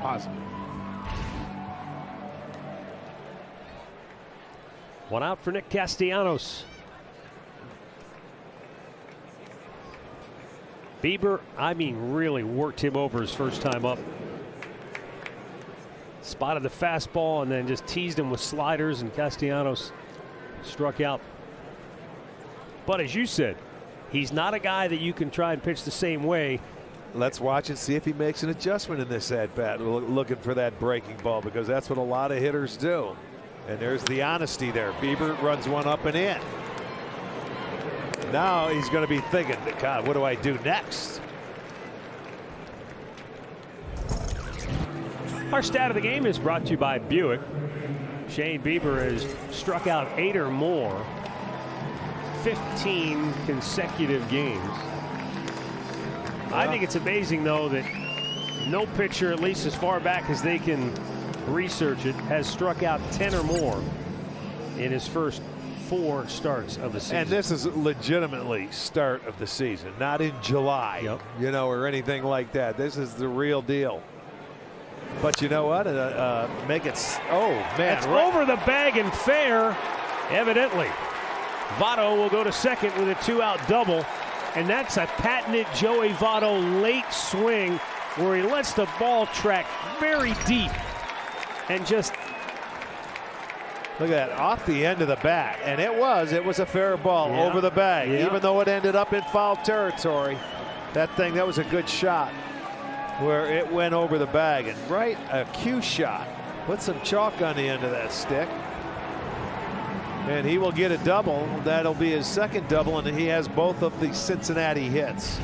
positive. 1 out for Nick Castellanos. Bieber, really worked him over his first time up. Spotted the fastball and then just teased him with sliders, and Castellanos struck out. But as you said, he's not a guy that you can try and pitch the same way. Let's watch and see if he makes an adjustment in this at-bat, looking for that breaking ball, because that's what a lot of hitters do. And there's the honesty there. Bieber runs one up and in. Now he's going to be thinking, God, what do I do next? Our stat of the game is brought to you by Buick. Shane Bieber has struck out 8 or more, 15 consecutive games. I think it's amazing, though, that no pitcher, at least as far back as they can research it, has struck out 10 or more in his first 4 starts of the season. And this is legitimately start of the season, not in July, or anything like that. This is the real deal. But you know what? Make it. Oh, man. It's over the bag and fair, evidently. Votto will go to second with a 2-out double. And that's a patented Joey Votto late swing where he lets the ball track very deep and just. Look at that, off the end of the bat. And it was a fair ball over the bag, even though it ended up in foul territory. That was a good shot where it went over the bag. And a cue shot. Put some chalk on the end of that stick. And he will get a double. That'll be his second double, and he has both of the Cincinnati hits.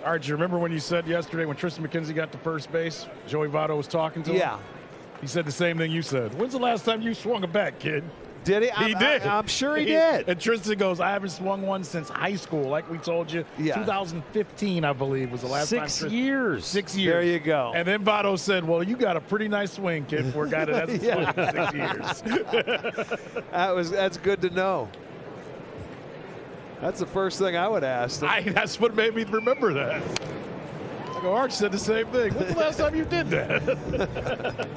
Arch, you remember when you said yesterday when Tristan McKenzie got to first base, Joey Votto was talking to him? Yeah. He said the same thing you said. When's the last time you swung a bat, kid? Did he? He did. I'm sure he did. And Tristan goes, I haven't swung one since high school, like we told you. 2015, I believe, was the last time. 6 years. 6 years. There you go. And then Votto said, well, you got a pretty nice swing, kid, for a guy that hasn't swung in 6 years. That's good to know. That's the first thing I would ask. That's what made me remember that. I go, Arch said the same thing. When's the last time you did that?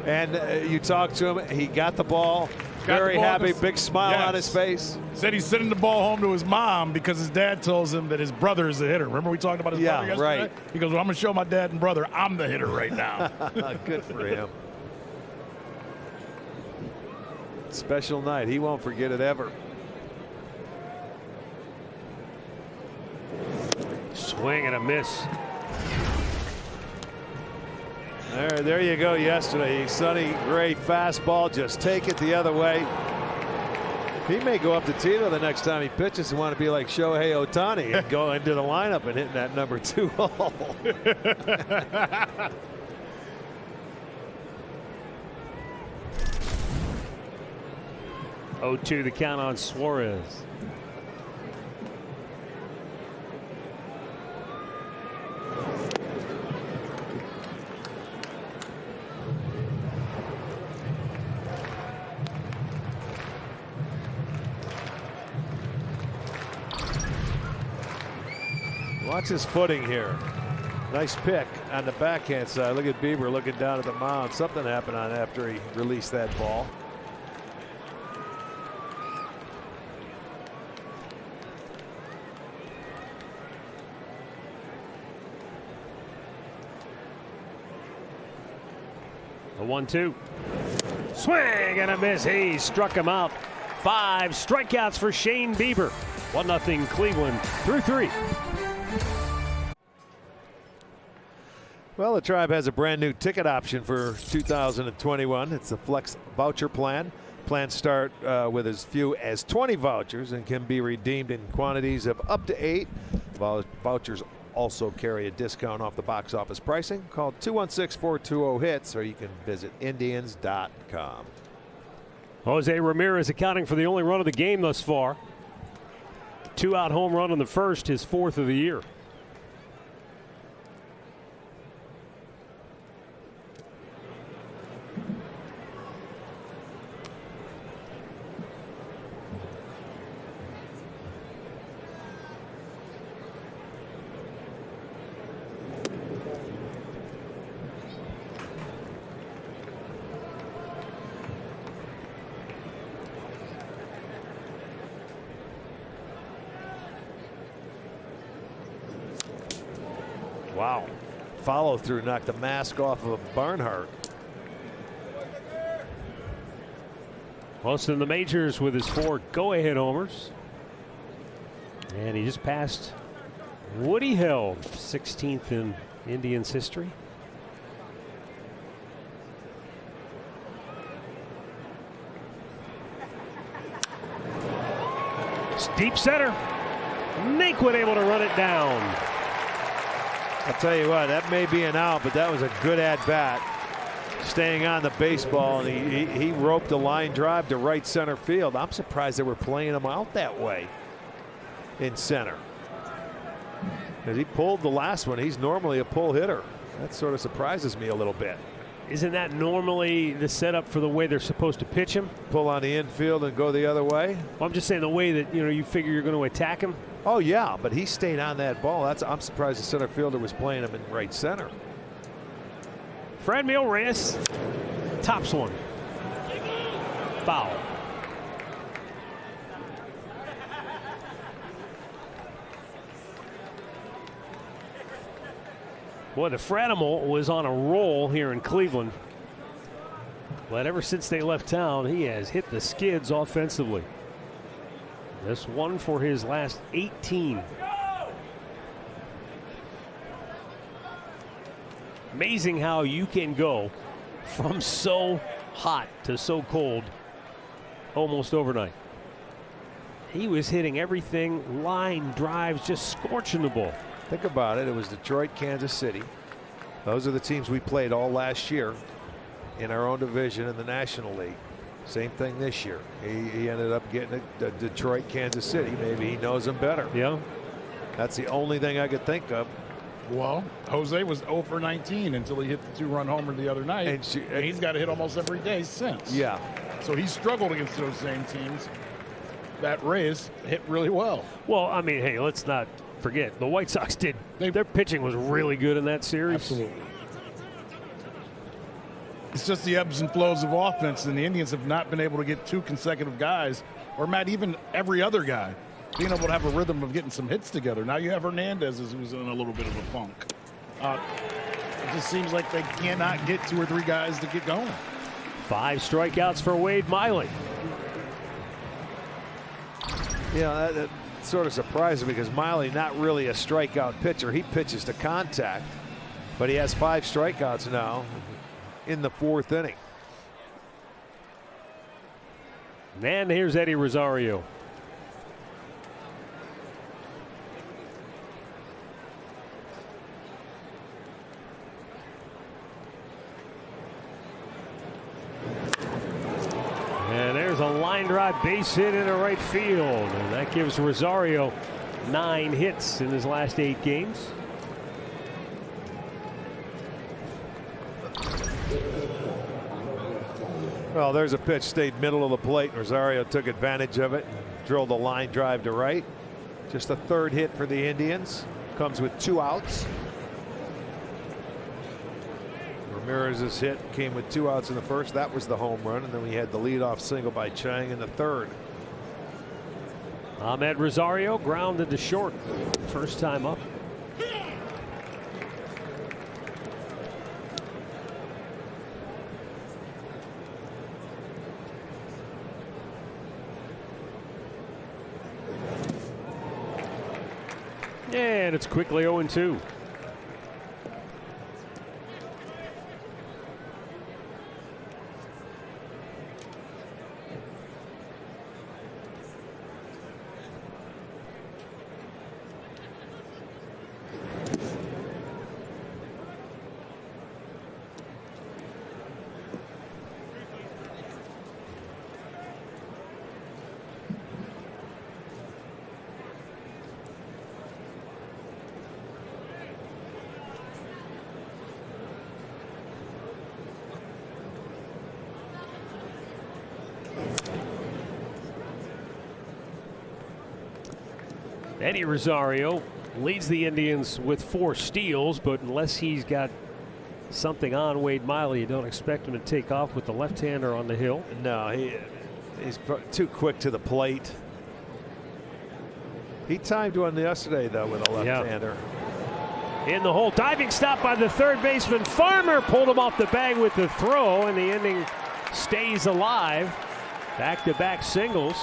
And you talked to him. He got the ball. Very happy, big smile on his face. Said he's sending the ball home to his mom because his dad tells him that his brother is the hitter. Remember we talked about his brother yesterday? Right. He goes, well, I'm going to show my dad and brother I'm the hitter right now. Good for him. Special night. He won't forget it ever. Swing and a miss. There you go yesterday. Sonny Gray fastball. Just take it the other way. He may go up to Tito the next time he pitches and want to be like Shohei Ohtani and go into the lineup and hitting that number 2 hole. 0-2 the count on Suarez. Watch his footing here. Nice pick on the backhand side. Look at Bieber looking down at the mound. Something happened on after he released that ball. 1-2. Swing and a miss. He struck him out. 5 strikeouts for Shane Bieber. 1-0 Cleveland through 3. Well, the Tribe has a brand new ticket option for 2021. It's a flex voucher plan. Plans start with as few as 20 vouchers and can be redeemed in quantities of up to 8. Vouchers also carry a discount off the box office pricing. Call 216-420-HITS or you can visit Indians.com. Jose Ramirez accounting for the only run of the game thus far. 2-out home run in the first, his 4th of the year. Wow. Follow through knocked the mask off of Barnhart. Most in the majors with his 4 go-ahead homers. And he just passed Woody Held, 16th in Indians history. Deep center. Naquin able to run it down. I'll tell you what, that may be an out, but that was a good at-bat. Staying on the baseball, and he roped a line drive to right center field. I'm surprised they were playing him out that way in center. Because he pulled the last one. He's normally a pull hitter. That sort of surprises me a little bit. Isn't that normally the setup for the way they're supposed to pitch him? Pull on the infield and go the other way? Well, I'm just saying the way that you figure you're going to attack him. Oh, yeah, but he stayed on that ball. I'm surprised the center fielder was playing him in right center. Franmil Reyes tops one. Foul. Boy, the Franimal was on a roll here in Cleveland. But ever since they left town, he has hit the skids offensively. This one for his last 18. Amazing how you can go from so hot to so cold almost overnight. He was hitting everything, line drives, just scorching the ball. Think about it. It was Detroit, Kansas City. Those are the teams we played all last year in our own division in the National League. Same thing this year. He ended up getting a Detroit, Kansas City. Maybe he knows them better. Yeah. That's the only thing I could think of. Well, Jose was 0 for 19 until he hit the 2-run homer the other night. And he's got to hit almost every day since. Yeah. So he struggled against those same teams. That Rays hit really well. Well, I mean, hey, let's not forget the White Sox did. Their pitching was really good in that series. Absolutely. It's just the ebbs and flows of offense, and the Indians have not been able to get 2 consecutive guys, or Matt, even every other guy, being able to have a rhythm of getting some hits together. Now you have Hernandez who's in a little bit of a funk. It just seems like they cannot get 2 or 3 guys to get going. 5 strikeouts for Wade Miley. Yeah, that sort of surprised me because Miley not really a strikeout pitcher. He pitches to contact, but he has 5 strikeouts now in the 4th inning. And here's Eddie Rosario. And there's a line drive base hit into right field. And that gives Rosario 9 hits in his last 8 games. Well, there's a pitch stayed middle of the plate. Rosario took advantage of it and drilled a line drive to right. Just the 3rd hit for the Indians. Comes with 2 outs. Ramirez's hit came with 2 outs in the first. That was the home run, and then we had the leadoff single by Chang in the 3rd. Ahmed Rosario grounded to short. First time up. And it's quickly 0-2. Eddie Rosario leads the Indians with 4 steals, but unless he's got something on Wade Miley, you don't expect him to take off with the left-hander on the hill. No, he's too quick to the plate. He timed one yesterday, though, with a left-hander. In the hole, diving stop by the third baseman. Farmer pulled him off the bag with the throw, and the inning stays alive. Back-to-back singles.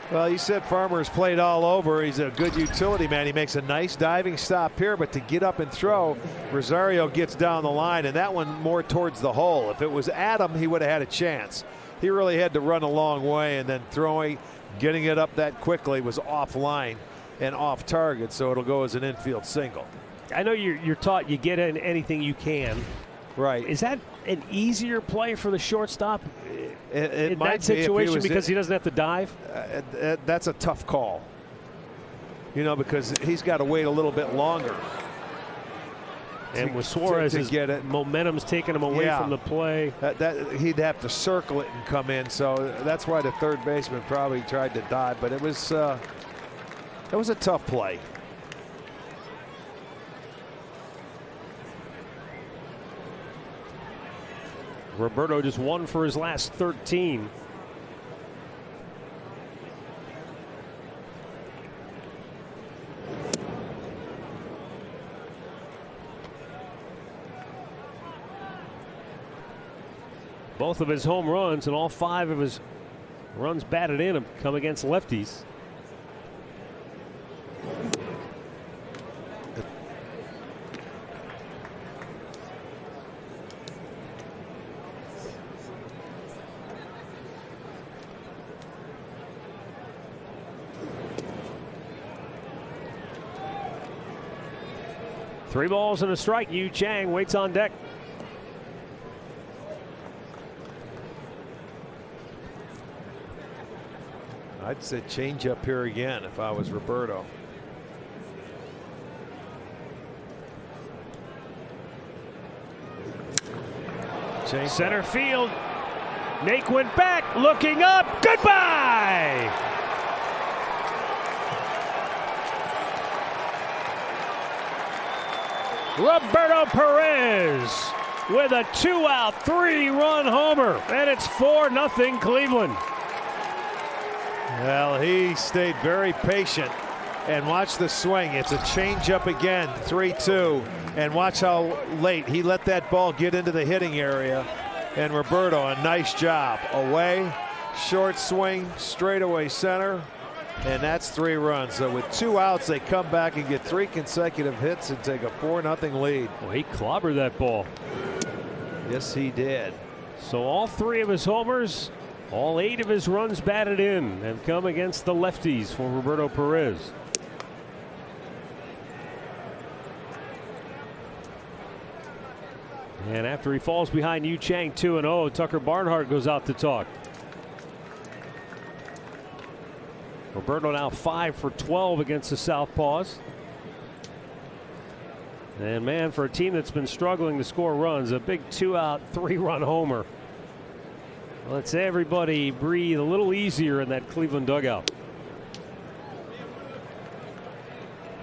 Well, you said Farmer's played all over. He's a good utility man. He makes a nice diving stop here, but to get up and throw, Rosario gets down the line, and that one more towards the hole. If it was Adam, he would have had a chance. He really had to run a long way, and then getting it up that quickly was offline and off target, so it'll go as an infield single. I know you're taught you get in anything you can. Right. Is that an easier play for the shortstop in that situation because he doesn't have to dive? That's a tough call. You know, because he's got to wait a little bit longer. And with Suarez, his momentum's taking him away from the play. He'd have to circle it and come in, so that's why the third baseman probably tried to dive. But it was a tough play. Roberto just 1 for his last 13. Both of his home runs and all 5 of his runs batted in have come against lefties. Three balls and a strike. Yu Chang waits on deck. I'd say change up here again if I was Roberto. Center field. Nake went back, looking up. Goodbye. Roberto Perez with a 2-out, 3-run homer, and it's 4-0 Cleveland. Well, he stayed very patient and watch the swing. It's a changeup again, 3-2, and watch how late he let that ball get into the hitting area. And Roberto, a nice job. Away, short swing, straightaway center. And that's 3 runs. So with 2 outs, they come back and get 3 consecutive hits and take a 4-0 lead. Well, he clobbered that ball. Yes, he did. So all 3 of his homers, all 8 of his runs batted in have come against the lefties for Roberto Perez. And after he falls behind Yu Chang 2-0, Tucker Barnhart goes out to talk. Roberto now 5 for 12 against the Southpaws. And man, for a team that's been struggling to score runs, a big 2-out, 3-run homer. Let's everybody breathe a little easier in that Cleveland dugout.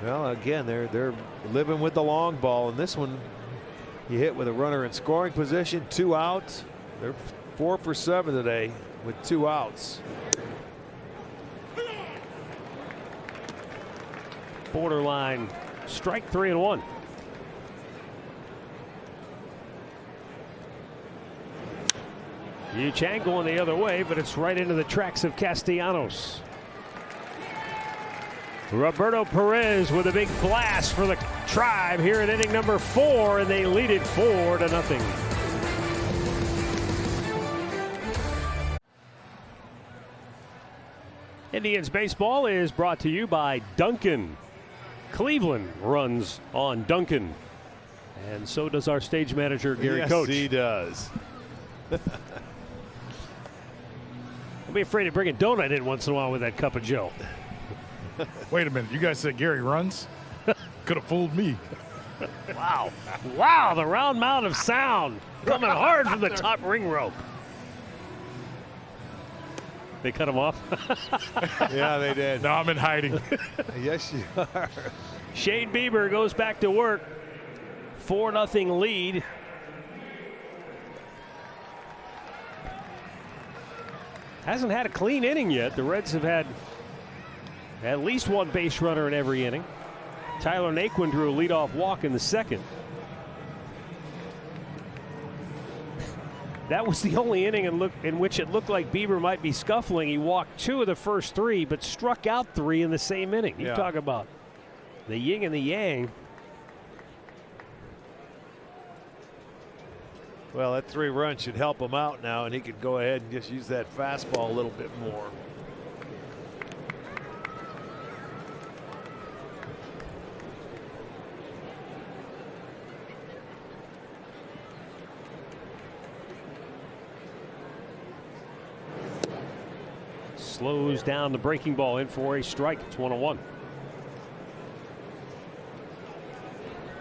Well, again, they're living with the long ball, and this one you hit with a runner in scoring position, 2 outs. They're 4 for 7 today with 2 outs. Borderline strike 3-1. Yu Chang going the other way, but it's right into the tracks of Castellanos. Roberto Perez with a big blast for the Tribe here in inning number 4, and they lead it 4-0. Indians baseball is brought to you by Duncan. Cleveland runs on Duncan. And so does our stage manager, Gary Coach. Yes, he does. Don't be afraid of bringing donut in once in a while with that cup of Joe. Wait a minute. You guys said Gary runs? Could have fooled me. Wow. Wow, the round mound of sound coming hard from the top ring rope. They cut him off? Yeah, they did. Now I'm in hiding. Yes, you are. Shane Bieber goes back to work. 4-0 lead. Hasn't had a clean inning yet. The Reds have had at least one base runner in every inning. Tyler Naquin drew a leadoff walk in the second. That was the only inning in which it looked like Bieber might be scuffling. He walked 2 of the first 3, but struck out 3 in the same inning. You talk about the yin and the yang. Well, that 3 runs should help him out now, and he could go ahead and just use that fastball a little bit more. Slows down the breaking ball in for a strike. It's 1-1.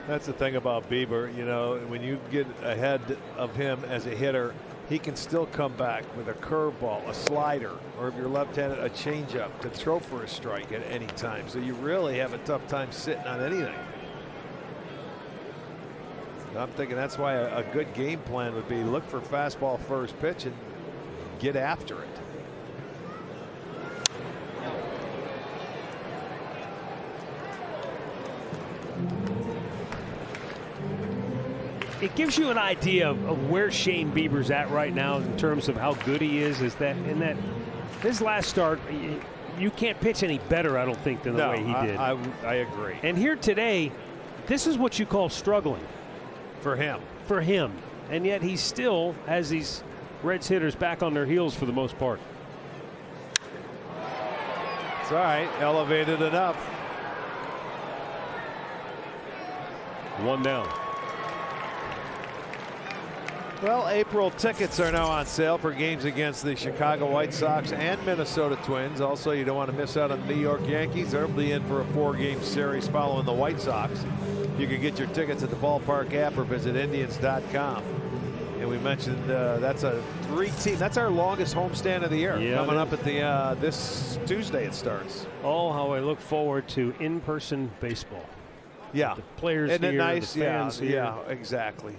That's the thing about Bieber. You know, when you get ahead of him as a hitter, he can still come back with a curveball, a slider, or if you're left-handed, a changeup to throw for a strike at any time. So you really have a tough time sitting on anything. I'm thinking that's why a good game plan would be look for fastball first pitch and get after it. It gives you an idea of where Shane Bieber's at right now in terms of how good he is that his last start, you can't pitch any better, I don't think, than the way he did. I agree. And here today, this is what you call struggling. For him. For him. And yet he still has these Reds hitters back on their heels for the most part. It's all right. Elevated enough. 1 down. Well, April tickets are now on sale for games against the Chicago White Sox and Minnesota Twins. Also, you don't want to miss out on the New York Yankees. They'll be in for a 4-game series following the White Sox. You can get your tickets at the ballpark app or visit Indians.com. And we mentioned that's a 3-team. That's our longest homestand of the year. Yeah, coming up at the this Tuesday it starts. Oh, how I look forward to in-person baseball. Yeah, the players Isn't here, it nice? the fans here. Yeah, exactly.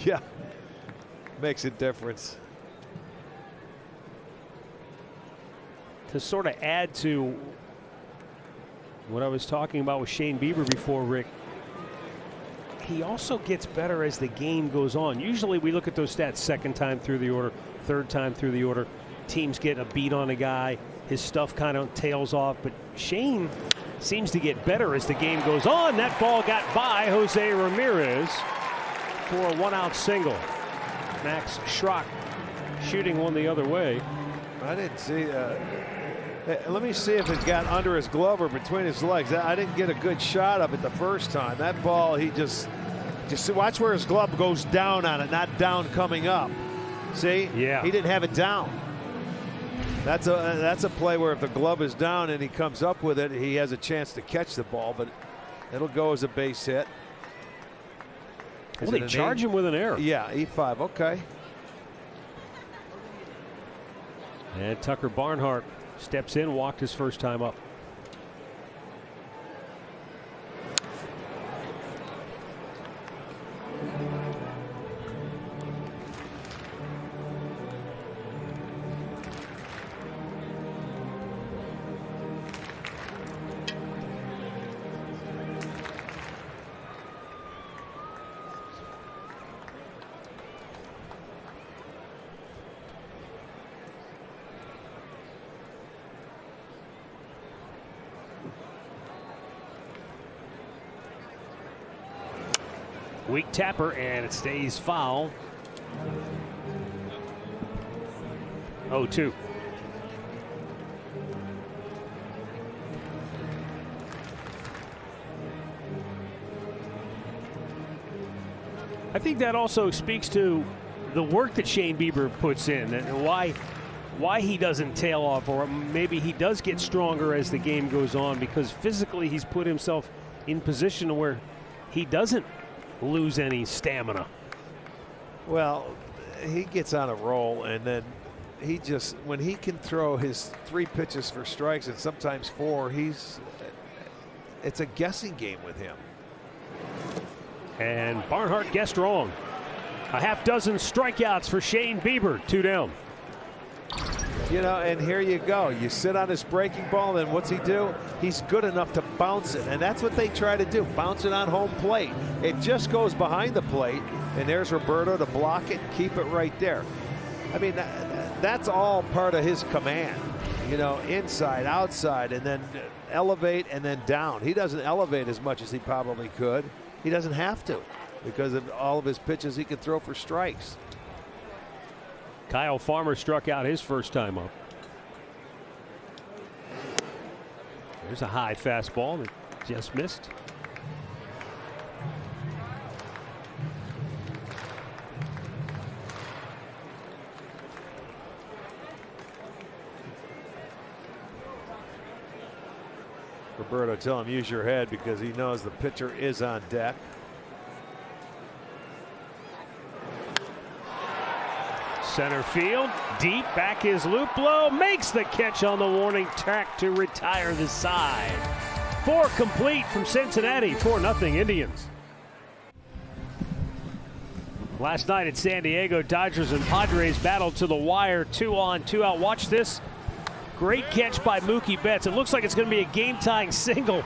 Yeah, makes a difference. To sort of add to what I was talking about with Shane Bieber before, Rick, he also gets better as the game goes on. Usually we look at those stats second time through the order, third time through the order. Teams get a beat on a guy. His stuff kind of tails off. But Shane seems to get better as the game goes on. That ball got by Jose Ramirez for a 1-out single. Max Schrock shooting one the other way. I didn't see. Let me see if it got under his glove or between his legs. I didn't get a good shot of it the first time. That ball, he just watch where his glove goes down on it, not down coming up. See? Yeah. He didn't have it down. That's a play where if the glove is down and he comes up with it, he has a chance to catch the ball, but it'll go as a base hit. Well, they charge him with an error. Yeah, E5. Okay. And Tucker Barnhart steps in, walked his first time up. Weak tapper, and it stays foul. 0-2. I think that also speaks to the work that Shane Bieber puts in, and why he doesn't tail off, or maybe he does get stronger as the game goes on, because physically he's put himself in position where he doesn't lose any stamina. Well, he gets on a roll, and then he just, when he can throw his 3 pitches for strikes and sometimes 4, it's a guessing game with him. And Barnhart guessed wrong. A half dozen strikeouts for Shane Bieber, 2 down. You know, and here you go. You sit on his breaking ball, and what's he do? He's good enough to bounce it, and that's what they try to do, bounce it on home plate. It just goes behind the plate, and there's Roberto to block it and keep it right there. I mean, that's all part of his command. You know, inside, outside, and then elevate and then down. He doesn't elevate as much as he probably could. He doesn't have to, because of all of his pitches he can throw for strikes. Kyle Farmer struck out his first time up. There's a high fastball that just missed. Roberto, tell him use your head, because he knows the pitcher is on deck. Center field, deep, back is Luplow, makes the catch on the warning track to retire the side. 4 complete from Cincinnati, 4-0 Indians. Last night at San Diego, Dodgers and Padres battled to the wire, 2-on, 2-out. Watch this. Great catch by Mookie Betts. It looks like it's going to be a game-tying single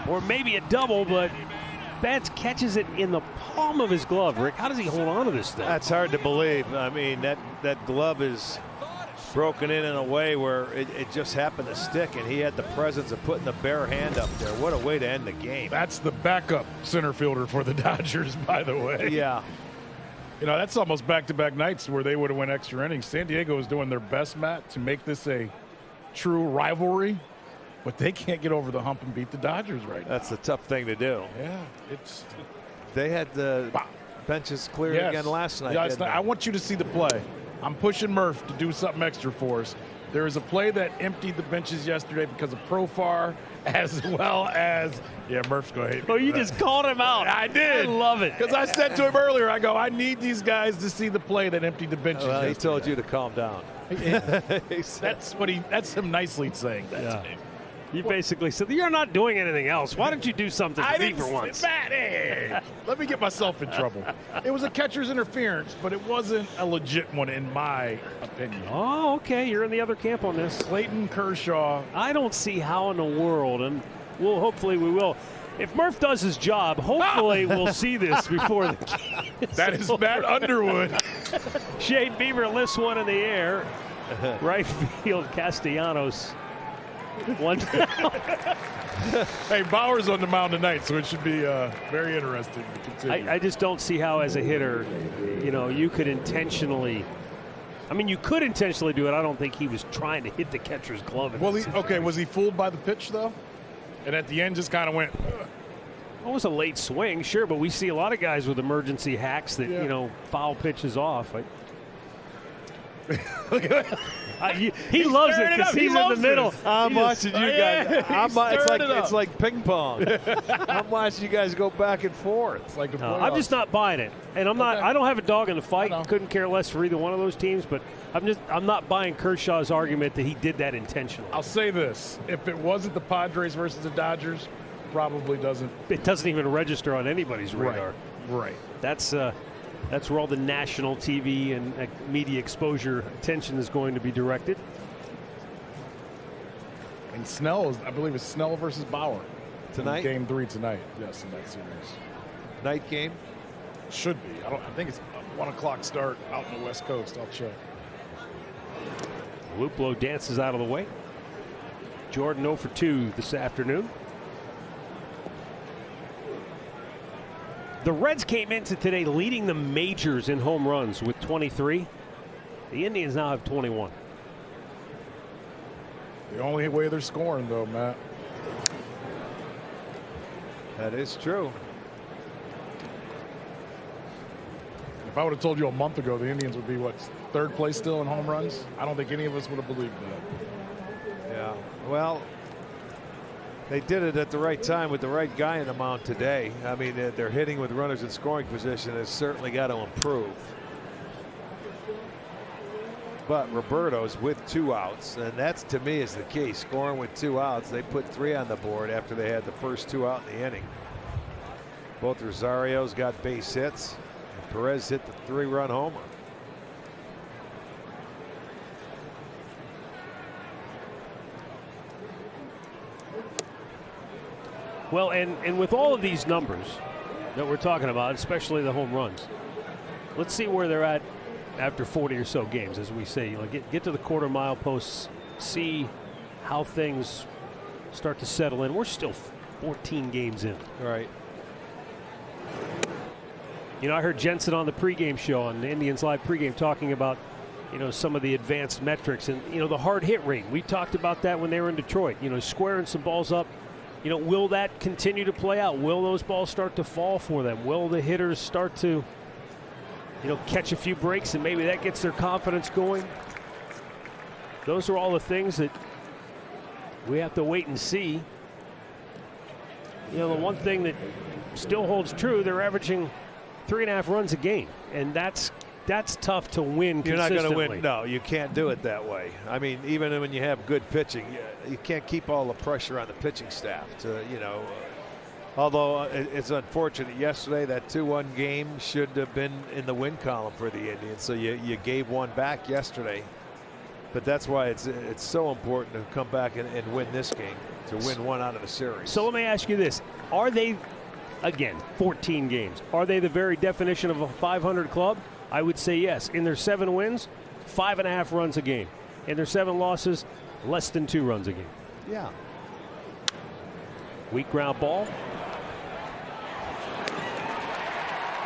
or maybe a double, but Betts catches it in the palm of his glove. Rick, how does he hold on to this thing? That's hard to believe. I mean, that glove is broken in a way where it just happened to stick, and he had the presence of putting the bare hand up there. What a way to end the game. That's the backup center fielder for the Dodgers, by the way. Yeah. You know, that's almost back-to-back nights where they would have went extra innings. San Diego is doing their best, Matt, to make this a true rivalry, but they can't get over the hump and beat the Dodgers right now. That's the tough thing to do. Yeah, they had the benches cleared again last night. Yeah, I want you to see the play. I'm pushing Murph to do something extra for us. There is a play that emptied the benches yesterday because of Profar, as well as Murph's going to hate me. Oh, you just called him out. I did. I love it. Because I said to him earlier, I go, I need these guys to see the play that emptied the benches. Well, he yesterday. told you to calm down. That's him nicely saying that to me. You basically said, you're not doing anything else. Why don't you do something for me for once? Hey, let me get myself in trouble. It was a catcher's interference, but it wasn't a legit one in my opinion. Oh, okay. You're in the other camp on this. Clayton Kershaw. I don't see how in the world, and hopefully we will. If Murph does his job, hopefully we'll see this before the game. That is Matt Underwood. Shane Bieber lifts one in the air. Right field, Castellanos. One down. Hey, Bauer's on the mound tonight, so it should be very interesting to continue. I just don't see how, as a hitter, you could intentionally. I mean, you could intentionally do it. I don't think he was trying to hit the catcher's glove. Well, was he fooled by the pitch, though? And at the end just kind of went. It was a late swing, sure, but we see a lot of guys with emergency hacks that, foul pitches off. He loves it because he's in the middle. I'm watching you guys. It's like ping pong. I'm watching you guys go back and forth. It's like I'm just not buying it, and I'm not. I don't have a dog in the fight. Couldn't care less for either one of those teams, but I'm not buying Kershaw's argument that he did that intentionally. I'll say this: if it wasn't the Padres versus the Dodgers, probably doesn't. It doesn't even register on anybody's radar. Right. That's where all the national TV and media exposure attention is going to be directed. And Snell I believe it's Snell versus Bauer tonight. Game 3 tonight. Yes, in that series. Night game. Should be. I think it's a 1 o'clock start out in the West Coast. I'll check. Luplow dances out of the way. Jordan 0 for 2 this afternoon. The Reds came into today leading the majors in home runs with 23. The Indians now have 21. The only way they're scoring, though, Matt. That is true. If I would have told you a month ago the Indians would be, what, third place still in home runs, I don't think any of us would have believed that. Yeah. Well, they did it at the right time with the right guy in the mound today. I mean, they're hitting with runners in scoring position. It's certainly got to improve. But Roberto's with 2 outs, and that's, to me, is the key. Scoring with 2 outs. They put 3 on the board after they had the first 2 out in the inning. Both Rosario's got base hits. Perez hit the 3-run homer. Well, and with all of these numbers that we're talking about, especially the home runs, let's see where they're at after 40 or so games, as we say. Get to the quarter-mile posts, see how things start to settle in. We're still 14 games in. Right. You know, I heard Jensen on the pregame show on the Indians Live pregame talking about, you know, some of the advanced metrics and, you know, the hard hit rate. We talked about that when they were in Detroit, you know, squaring some balls up. You know, will that continue to play out? Will those balls start to fall for them? Will the hitters start to, you know, catch a few breaks and maybe that gets their confidence going? Those are all the things that we have to wait and see. You know, the one thing that still holds true, they're averaging 3.5 runs a game, and that's tough to win consistently. You're not going to win. No, you can't do it that way. I mean, even when you have good pitching, you can't keep all the pressure on the pitching staff to, you know. Although it's unfortunate yesterday, that 2-1 game should have been in the win column for the Indians. So you gave one back yesterday. But that's why it's so important to come back and win this game, to win one out of the series. So let me ask you this. Are they, again, 14 games, are they the very definition of a 500 club? I would say yes. In their 7 wins, 5.5 runs a game. In their 7 losses, less than 2 runs a game. Yeah. Weak ground ball.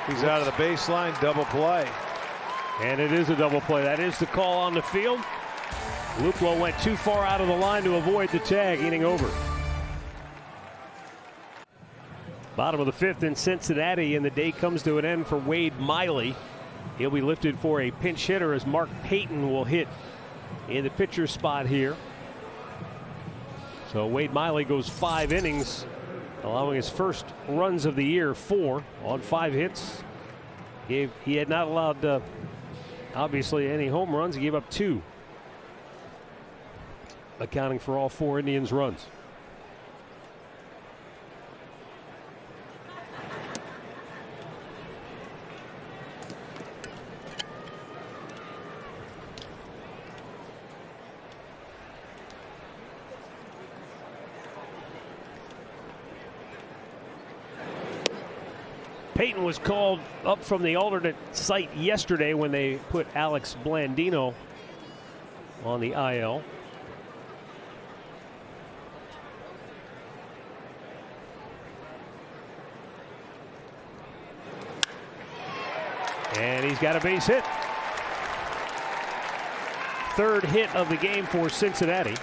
He's out of the baseline, double play. And it is a double play. That is the call on the field. Luplow went too far out of the line to avoid the tag, inning over. Bottom of the 5th in Cincinnati, and the day comes to an end for Wade Miley. He'll be lifted for a pinch hitter as Mark Payton will hit in the pitcher spot here. So Wade Miley goes 5 innings, allowing his first runs of the year, 4 on 5 hits. He had not allowed, obviously, any home runs. He gave up 2, accounting for all 4 Indians' runs. Payton was called up from the alternate site yesterday when they put Alex Blandino on the IL. And he's got a base hit. 3rd hit of the game for Cincinnati.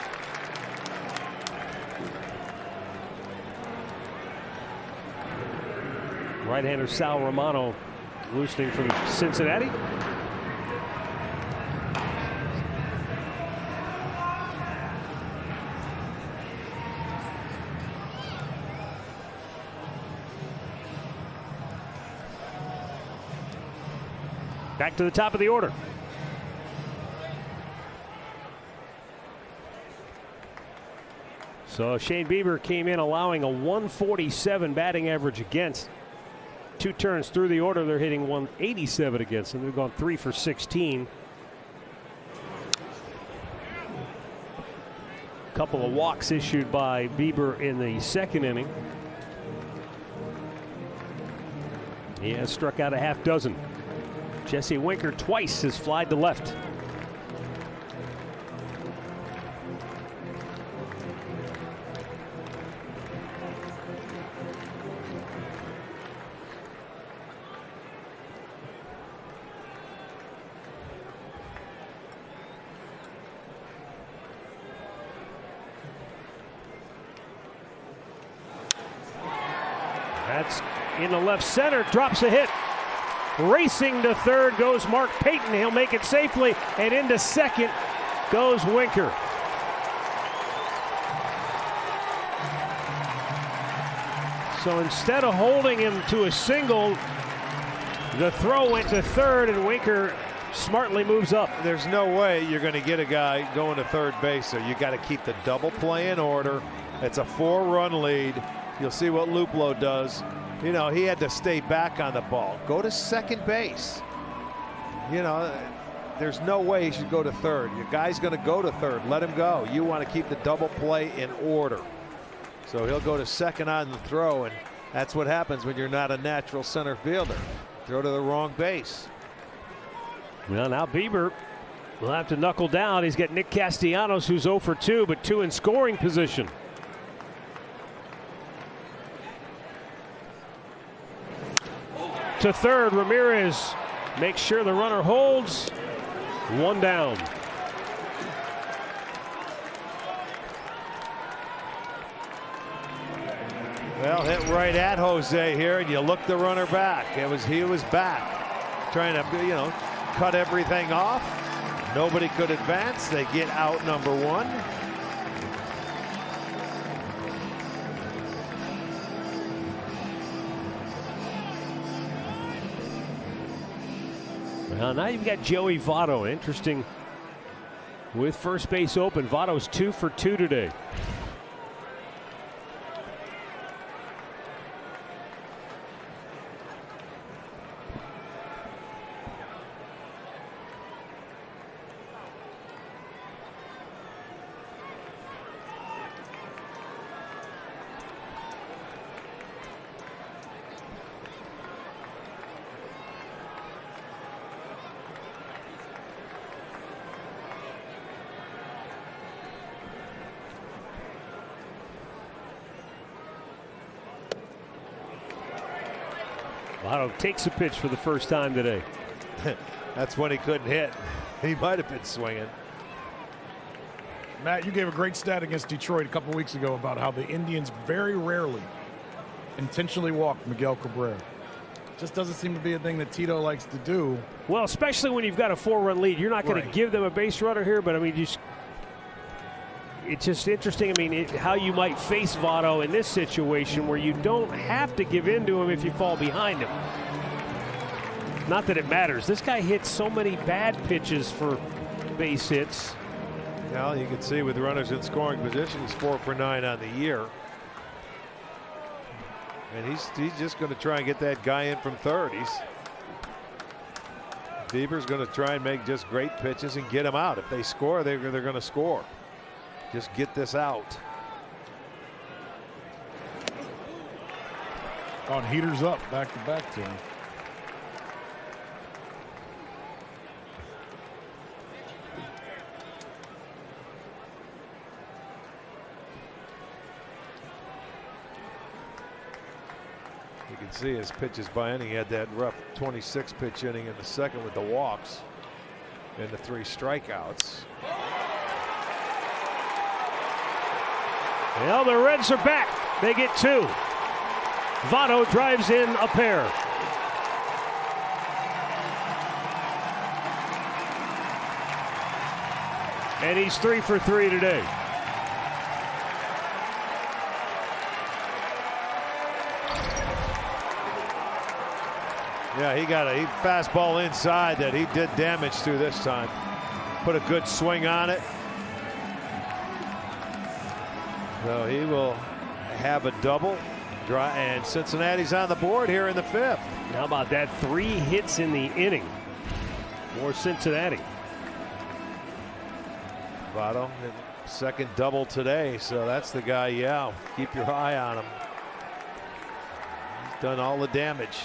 Right-hander Sal Romano loosening from Cincinnati. Back to the top of the order. So Shane Bieber came in allowing a 147 batting average against. 2 turns through the order, they're hitting 187 against, and they've gone 3 for 16. Couple of walks issued by Bieber in the 2nd inning. He has struck out a half dozen. Jesse Winker twice has flied to left. That's in the left center, drops a hit. Racing to third goes Mark Payton. He'll make it safely, and into second goes Winker. So instead of holding him to a single, the throw went to third, and Winker smartly moves up. There's no way you're going to get a guy going to third base, so you got to keep the double play in order. It's a 4-run lead. You'll see what Luplow does. You know, he had to stay back on the ball. Go to second base. You know, there's no way he should go to third. Your guy's going to go to third. Let him go. You want to keep the double play in order. So he'll go to second on the throw, and that's what happens when you're not a natural center fielder. Throw to the wrong base. Well, now Bieber will have to knuckle down. He's got Nick Castellanos, who's 0 for 2, but 2 in scoring position. To third, Ramirez makes sure the runner holds. 1 down. Well, hit right at Jose here, and you look the runner back. He was back, trying to, you know, cut everything off. Nobody could advance. They get out number 1. Well, now you've got Joey Votto. Interesting with first base open. Votto's 2 for 2 today. Votto takes a pitch for the first time today. That's when he couldn't hit. He might have been swinging. Matt, you gave a great stat against Detroit a couple weeks ago about how the Indians very rarely intentionally walk Miguel Cabrera. Just doesn't seem to be a thing that Tito likes to do. Well, especially when you've got a 4-run lead. You're not going to give them a base runner here, but I mean, it's just interesting. I mean, how you might face Votto in this situation where you don't have to give in to him if you fall behind him. Not that it matters. This guy hits so many bad pitches for base hits. Well, you can see with runners in scoring position, he's 4 for 9 on the year. And he's just going to try and get that guy in from third. Bieber's going to try and make just great pitches and get him out. If they score, they're going to score. Just get this out. On heaters up, back to back to him. You can see his pitches by inning. He had that rough 26 pitch inning in the second with the walks and the 3 strikeouts. Well, the Reds are back. They get 2. Votto drives in a pair. And he's 3 for 3 today. Yeah, he got a fastball inside that he did damage to this time. Put a good swing on it. So he will have a double. And Cincinnati's on the board here in the 5th. How about that? 3 hits in the inning for Cincinnati. Votto, second double today. So that's the guy, yeah. Keep your eye on him. He's done all the damage.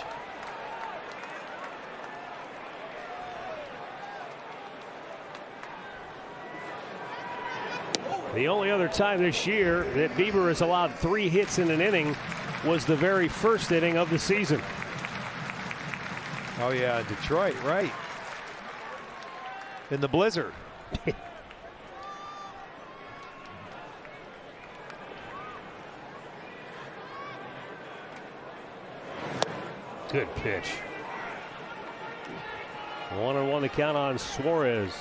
The only other time this year that Bieber has allowed 3 hits in an inning was the very first inning of the season. Oh, yeah, Detroit, right. In the blizzard. Good pitch. 1-1 the count on Suarez.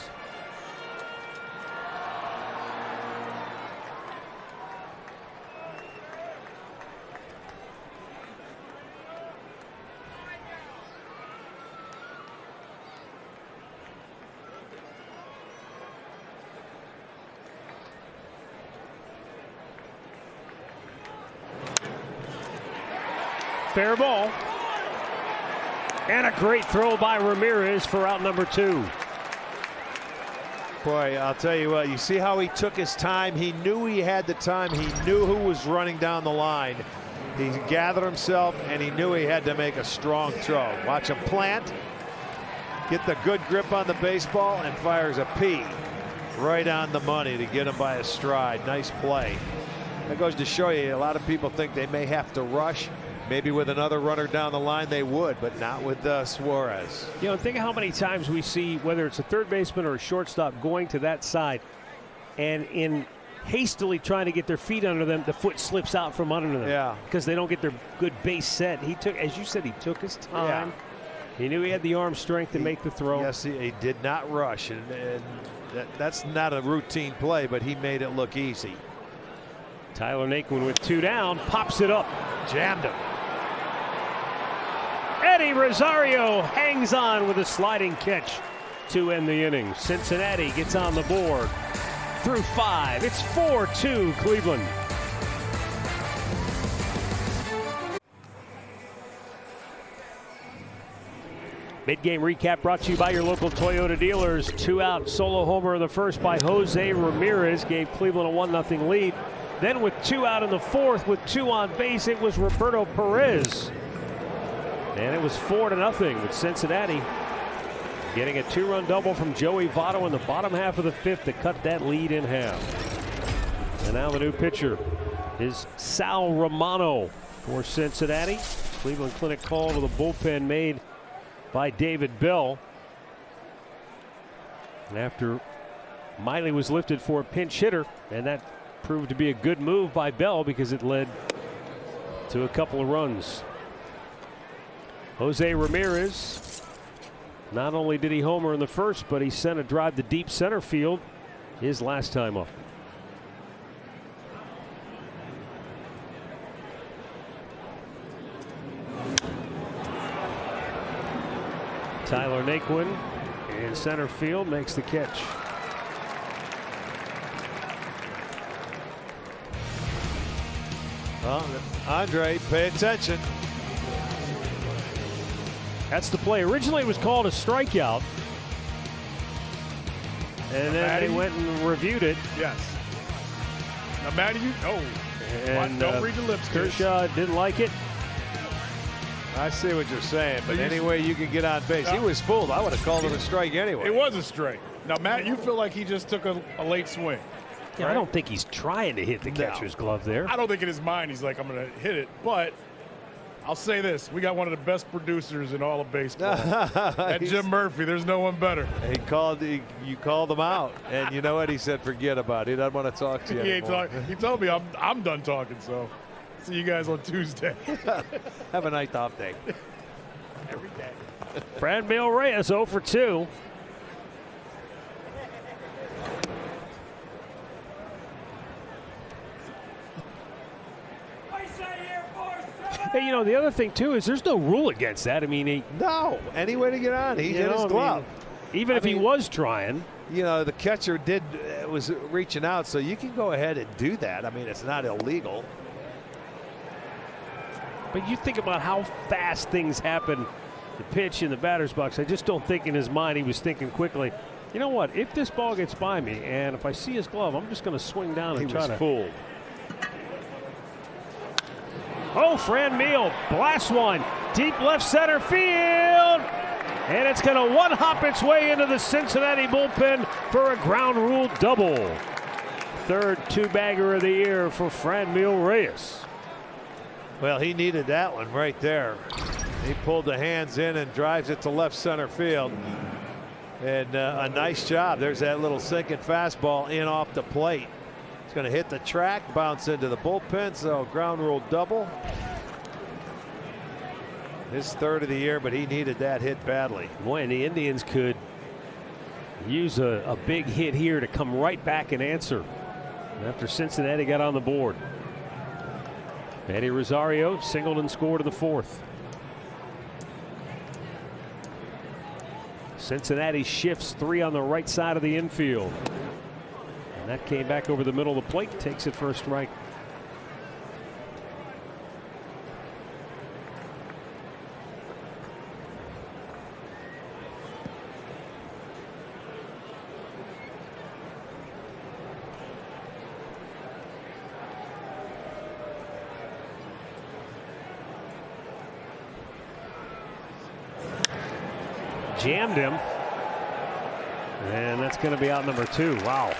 Fair ball. And a great throw by Ramirez for out number 2. Boy, I'll tell you what, you see how he took his time. He knew he had the time. He knew who was running down the line. He gathered himself, and he knew he had to make a strong throw. Watch him plant, get the good grip on the baseball, and fires a P right on the money to get him by a stride. Nice play. That goes to show you, a lot of people think they may have to rush. Maybe with another runner down the line they would, but not with Suarez. You know, think of how many times we see, whether it's a third baseman or a shortstop, going to that side, and in hastily trying to get their feet under them, the foot slips out from under them. Yeah. Because they don't get their good base set. He took, as you said, he took his time. Yeah. He knew he had the arm strength to make the throw. Yes, he did not rush, and that's not a routine play, but he made it look easy. Tyler Naquin with 2 down, pops it up. Jammed him. Eddie Rosario hangs on with a sliding catch to end the inning. Cincinnati gets on the board through 5. It's 4-2 Cleveland. Mid-game recap brought to you by your local Toyota dealers. 2 out, solo homer in the first by Jose Ramirez gave Cleveland a 1-0 lead. Then with 2 out in the 4th with 2 on base, it was Roberto Perez. And it was 4-0 with Cincinnati getting a 2-run double from Joey Votto in the bottom half of the 5th to cut that lead in half. And now the new pitcher is Sal Romano for Cincinnati. Cleveland Clinic call to the bullpen made by David Bell. And after Miley was lifted for a pinch hitter, and that proved to be a good move by Bell because it led to a couple of runs. Jose Ramirez, not only did he homer in the first, but he sent a drive to deep center field his last time up. Tyler Naquin in center field makes the catch. Well, Andre, pay attention. That's the play. Originally it was called a strikeout. And then they went and reviewed it. Yes. Now, Matty, and don't read the lips. Kershaw didn't like it. I see what you're saying, but any way you can get on base. He was fooled. I would have called it a strike anyway. It was a strike. Now, Matt, you feel like he just took a late swing. Yeah, right? I don't think he's trying to hit the catcher's glove there. I don't think in his mind he's like, I'm going to hit it. But I'll say this. We got one of the best producers in all of baseball. That Jim Murphy. There's no one better. You called him out. And you know what? He said, forget about it. He doesn't want to talk to you anymore. He told me I'm done talking, so see you guys on Tuesday. Have a night off day. Every day. Franmil Reyes 0 for 2. Hey, you know, the other thing, too, is there's no rule against that. I mean, no. Any way to get on. He's in his glove. Even if he was trying. You know, the catcher was reaching out, so you can go ahead and do that. I mean, it's not illegal. But you think about how fast things happen, the pitch in the batter's box. I just don't think in his mind he was thinking quickly, you know what, if this ball gets by me and if I see his glove, I'm just going to swing down and try to. He was fooled. Oh, Franmil blasts one deep left center field. And it's going to one-hop its way into the Cincinnati bullpen for a ground rule double. Third two-bagger of the year for Franmil Reyes. Well, he needed that one right there. He pulled the hands in and drives it to left center field. And a nice job. There's that little sinking fastball in off the plate. It's going to hit the track, bounce into the bullpen, so ground rule double. His third of the year, but he needed that hit badly. Boy, and the Indians could use a big hit here to come right back and answer after Cincinnati got on the board. Eddie Rosario singled and scored in the fourth. Cincinnati shifts 3 on the right side of the infield. And that came back over the middle of the plate, takes it for a strike. Jammed him, and that's going to be out number 2. Wow.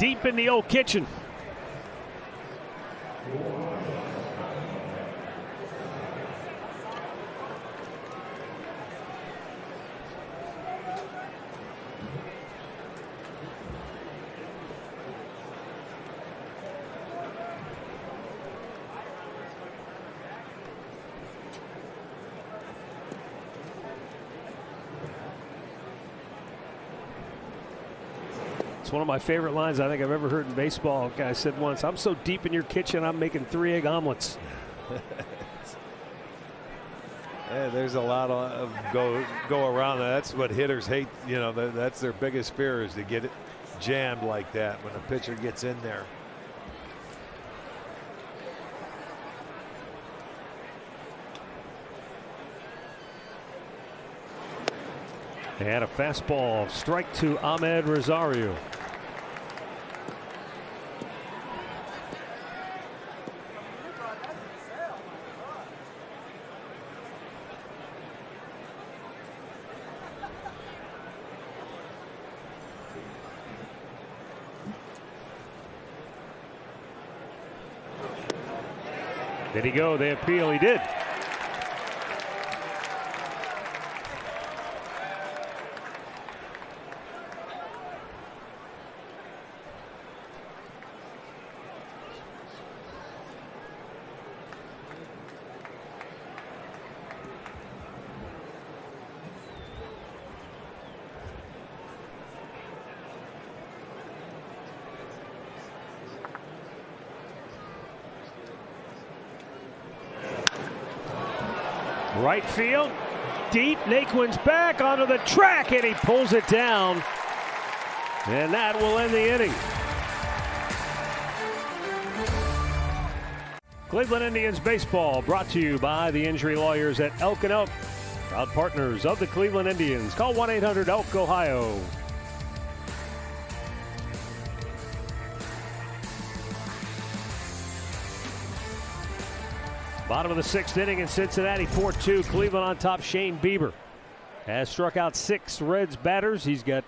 Deep in the old kitchen. It's one of my favorite lines I think I've ever heard in baseball. A guy said once, "I'm so deep in your kitchen, I'm making 3 egg omelets." Yeah, there's a lot of go around. That's what hitters hate. You know, that's their biggest fear, is to get it jammed like that when a pitcher gets in there. They had a fastball strike to Ahmed Rosario. Did he go? They appeal. He did. Right field, deep. Naquin's back onto the track, and he pulls it down. And that will end the inning. Cleveland Indians baseball brought to you by the injury lawyers at Elk & Elk. Proud partners of the Cleveland Indians. Call 1-800-ELK, Ohio. Bottom of the 6th inning in Cincinnati, 4-2. Cleveland on top. Shane Bieber has struck out 6 Reds batters. He's got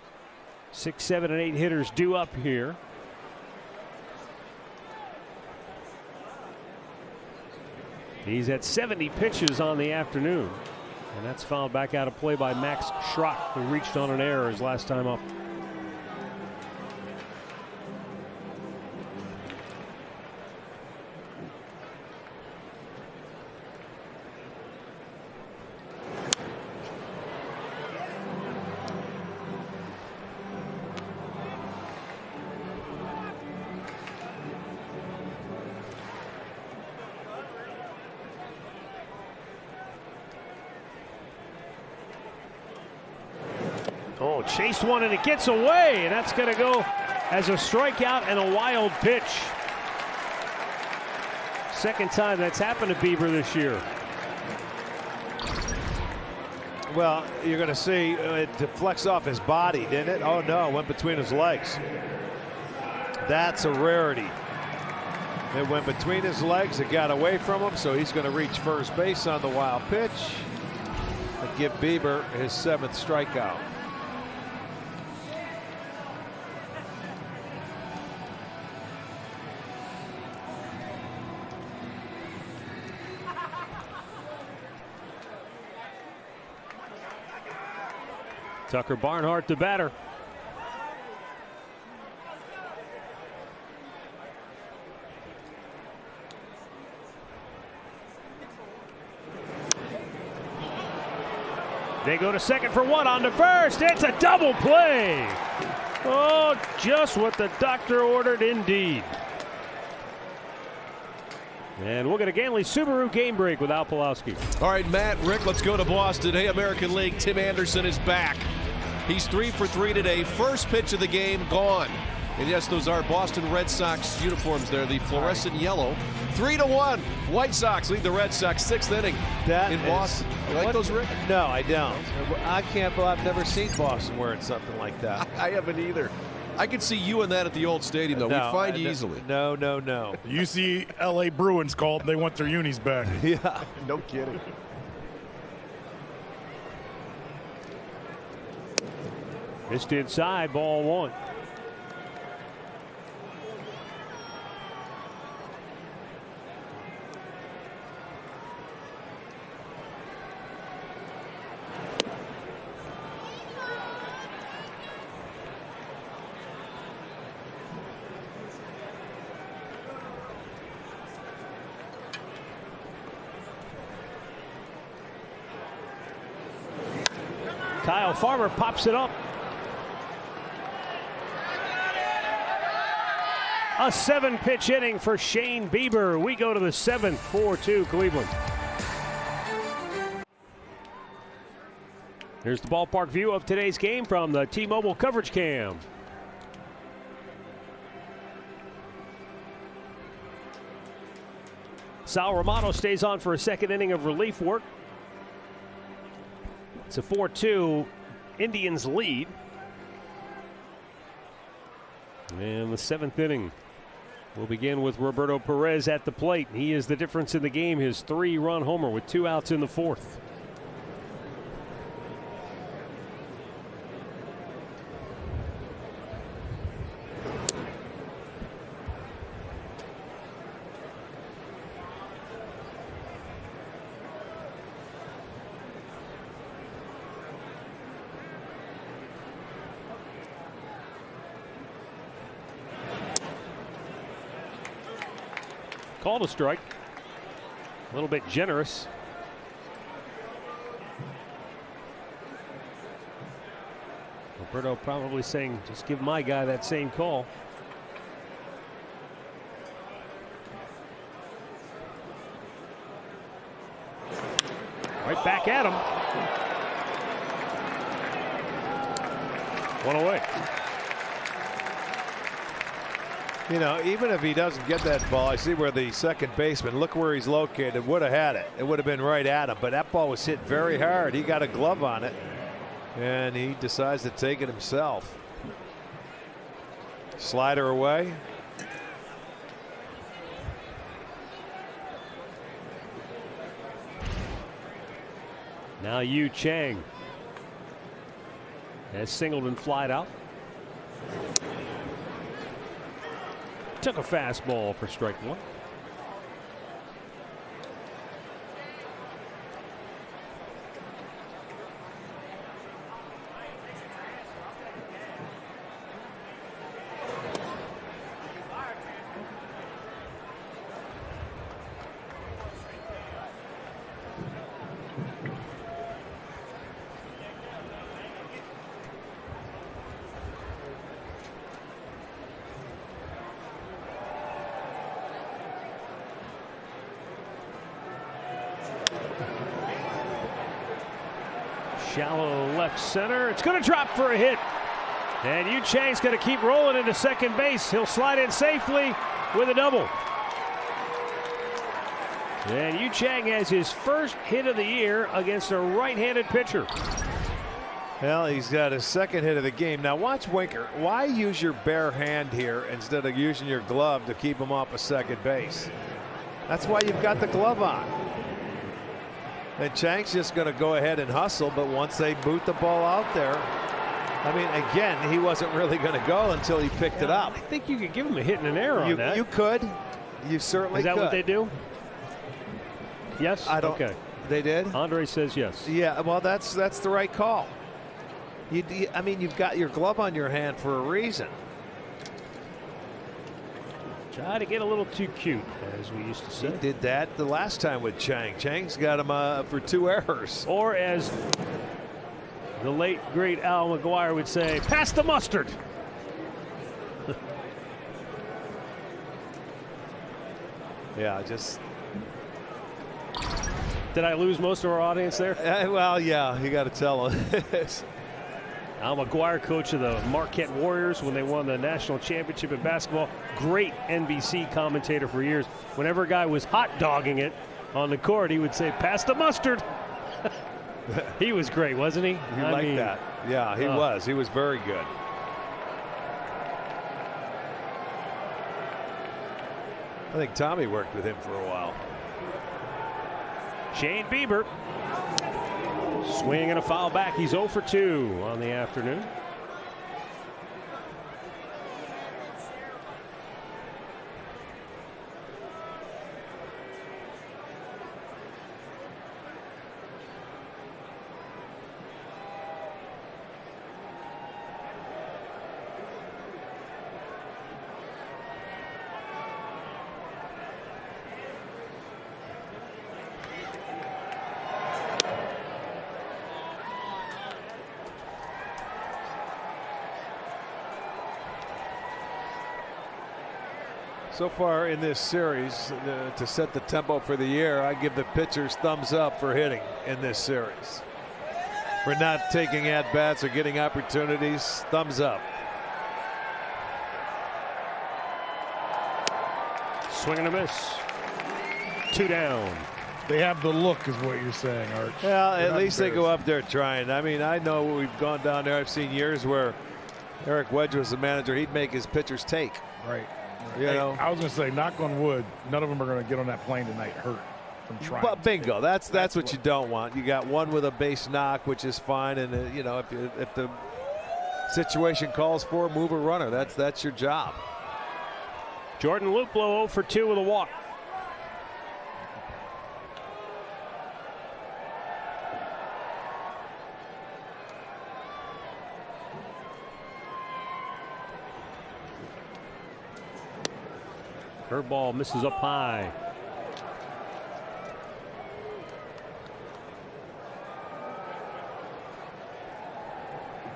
6, 7, and 8 hitters due up here. He's at 70 pitches on the afternoon. And that's fouled back out of play by Max Schrock, who reached on an error his last time up. Oh, chased one and it gets away, and that's going to go as a strikeout and a wild pitch. Second time that's happened to Bieber this year. Well, you're going to see it deflects off his body, didn't it? Oh no, it went between his legs. That's a rarity. It went between his legs. It got away from him, so he's going to reach first base on the wild pitch and give Bieber his 7th strikeout. Tucker Barnhart, the batter. They go to second for one, on to first. It's a double play. Oh, just what the doctor ordered indeed. And we'll get a Ganley Subaru game break with Al Pawlowski. All right, Matt, Rick, let's go to Boston. Hey, American League, Tim Anderson is back. He's 3 for 3 today. First pitch of the game, gone. And yes, those are Boston Red Sox uniforms there, the fluorescent yellow. 3-1. White Sox lead the Red Sox, 6th inning in Boston. You like those, Rick? No, I don't. I can't believe I've never seen Boston wearing something like that. I haven't either. I could see you in that at the old stadium, though. We'd find you easily. No. UCLA Bruins called, and they want their unis back. Yeah. No kidding. Missed inside, ball one. Kyle Farmer pops it up. A 7-pitch inning for Shane Bieber. We go to the 7th, 4-2 Cleveland. Here's the ballpark view of today's game from the T-Mobile coverage cam. Sal Romano stays on for a second inning of relief work. It's a 4-2 Indians lead. And the 7th inning will begin with Roberto Perez at the plate. He is the difference in the game, his 3-run homer with 2 outs in the 4th. Called a strike. A little bit generous. Roberto probably saying, just give my guy that same call. Right back at him. One away. You know, even if he doesn't get that ball, I see where the second baseman, look where he's located, would have had it. It would have been right at him, but that ball was hit very hard. He got a glove on it, and he decides to take it himself. Slider away. Now Yu Chang has singled and flied out. Took a fastball for strike one. Shallow left center. It's going to drop for a hit. And Yu Chang's going to keep rolling into second base. He'll slide in safely with a double. And Yu Chang has his first hit of the year against a right-handed pitcher. Well, he's got his second hit of the game. Now watch Winker. Why use your bare hand here instead of using your glove to keep him off of second base? That's why you've got the glove on. And Chang's just going to go ahead and hustle, but once they boot the ball out there, I mean, again, he wasn't really going to go until he picked it up. I think you could give him a hit and an error on that. You could. You certainly could. Is that what they do? Yes? I don't. Okay. They did? Andre says yes. Yeah, well, that's the right call. I mean, you've got your glove on your hand for a reason. Try to get a little too cute, as we used to say. He did that the last time with Chang. Chang's got him for 2 errors. Or as the late, great Al McGuire would say, pass the mustard. Yeah, just. Did I lose most of our audience there? Well, yeah, you got to tell them. Al McGuire, coach of the Marquette Warriors when they won the national championship in basketball. Great NBC commentator for years. Whenever a guy was hot dogging it on the court, he would say, pass the mustard. He was great, wasn't he? He liked that. Yeah, he was. He was very good. I think Tommy worked with him for a while. Shane Bieber. Swing and a foul back. He's 0 for 2 on the afternoon. So far in this series, to set the tempo for the year, I give the pitchers thumbs up for hitting in this series. For not taking at-bats or getting opportunities, thumbs up. Swing and a miss. 2 down. They have the look, is what you're saying, Arch. Well, at least they go up there trying. I mean, I know we've gone down there. I've seen years where Eric Wedge was the manager. He'd make his pitchers take. Right. You know, I was going to say, knock on wood, none of them are going to get on that plane tonight hurt from trying. But bingo, that's what you don't want. You got one with a base knock, which is fine, and you know, if the situation calls for it, move a runner. That's your job. Jordan Luplow 0 for 2 with a walk. Curveball misses up high.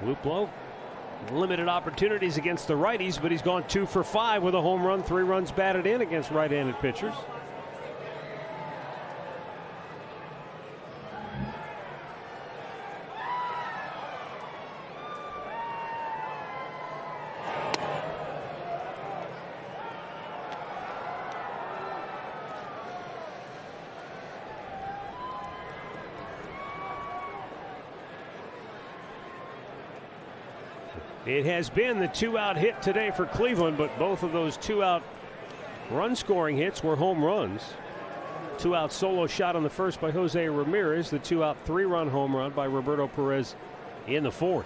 Luplow, limited opportunities against the righties, but he's gone 2 for 5 with a home run, 3 runs batted in against right-handed pitchers. It has been the 2-out hit today for Cleveland, but both of those 2-out run-scoring hits were home runs. 2-out solo shot on the first by Jose Ramirez. The 2-out 3-run home run by Roberto Perez in the 4th.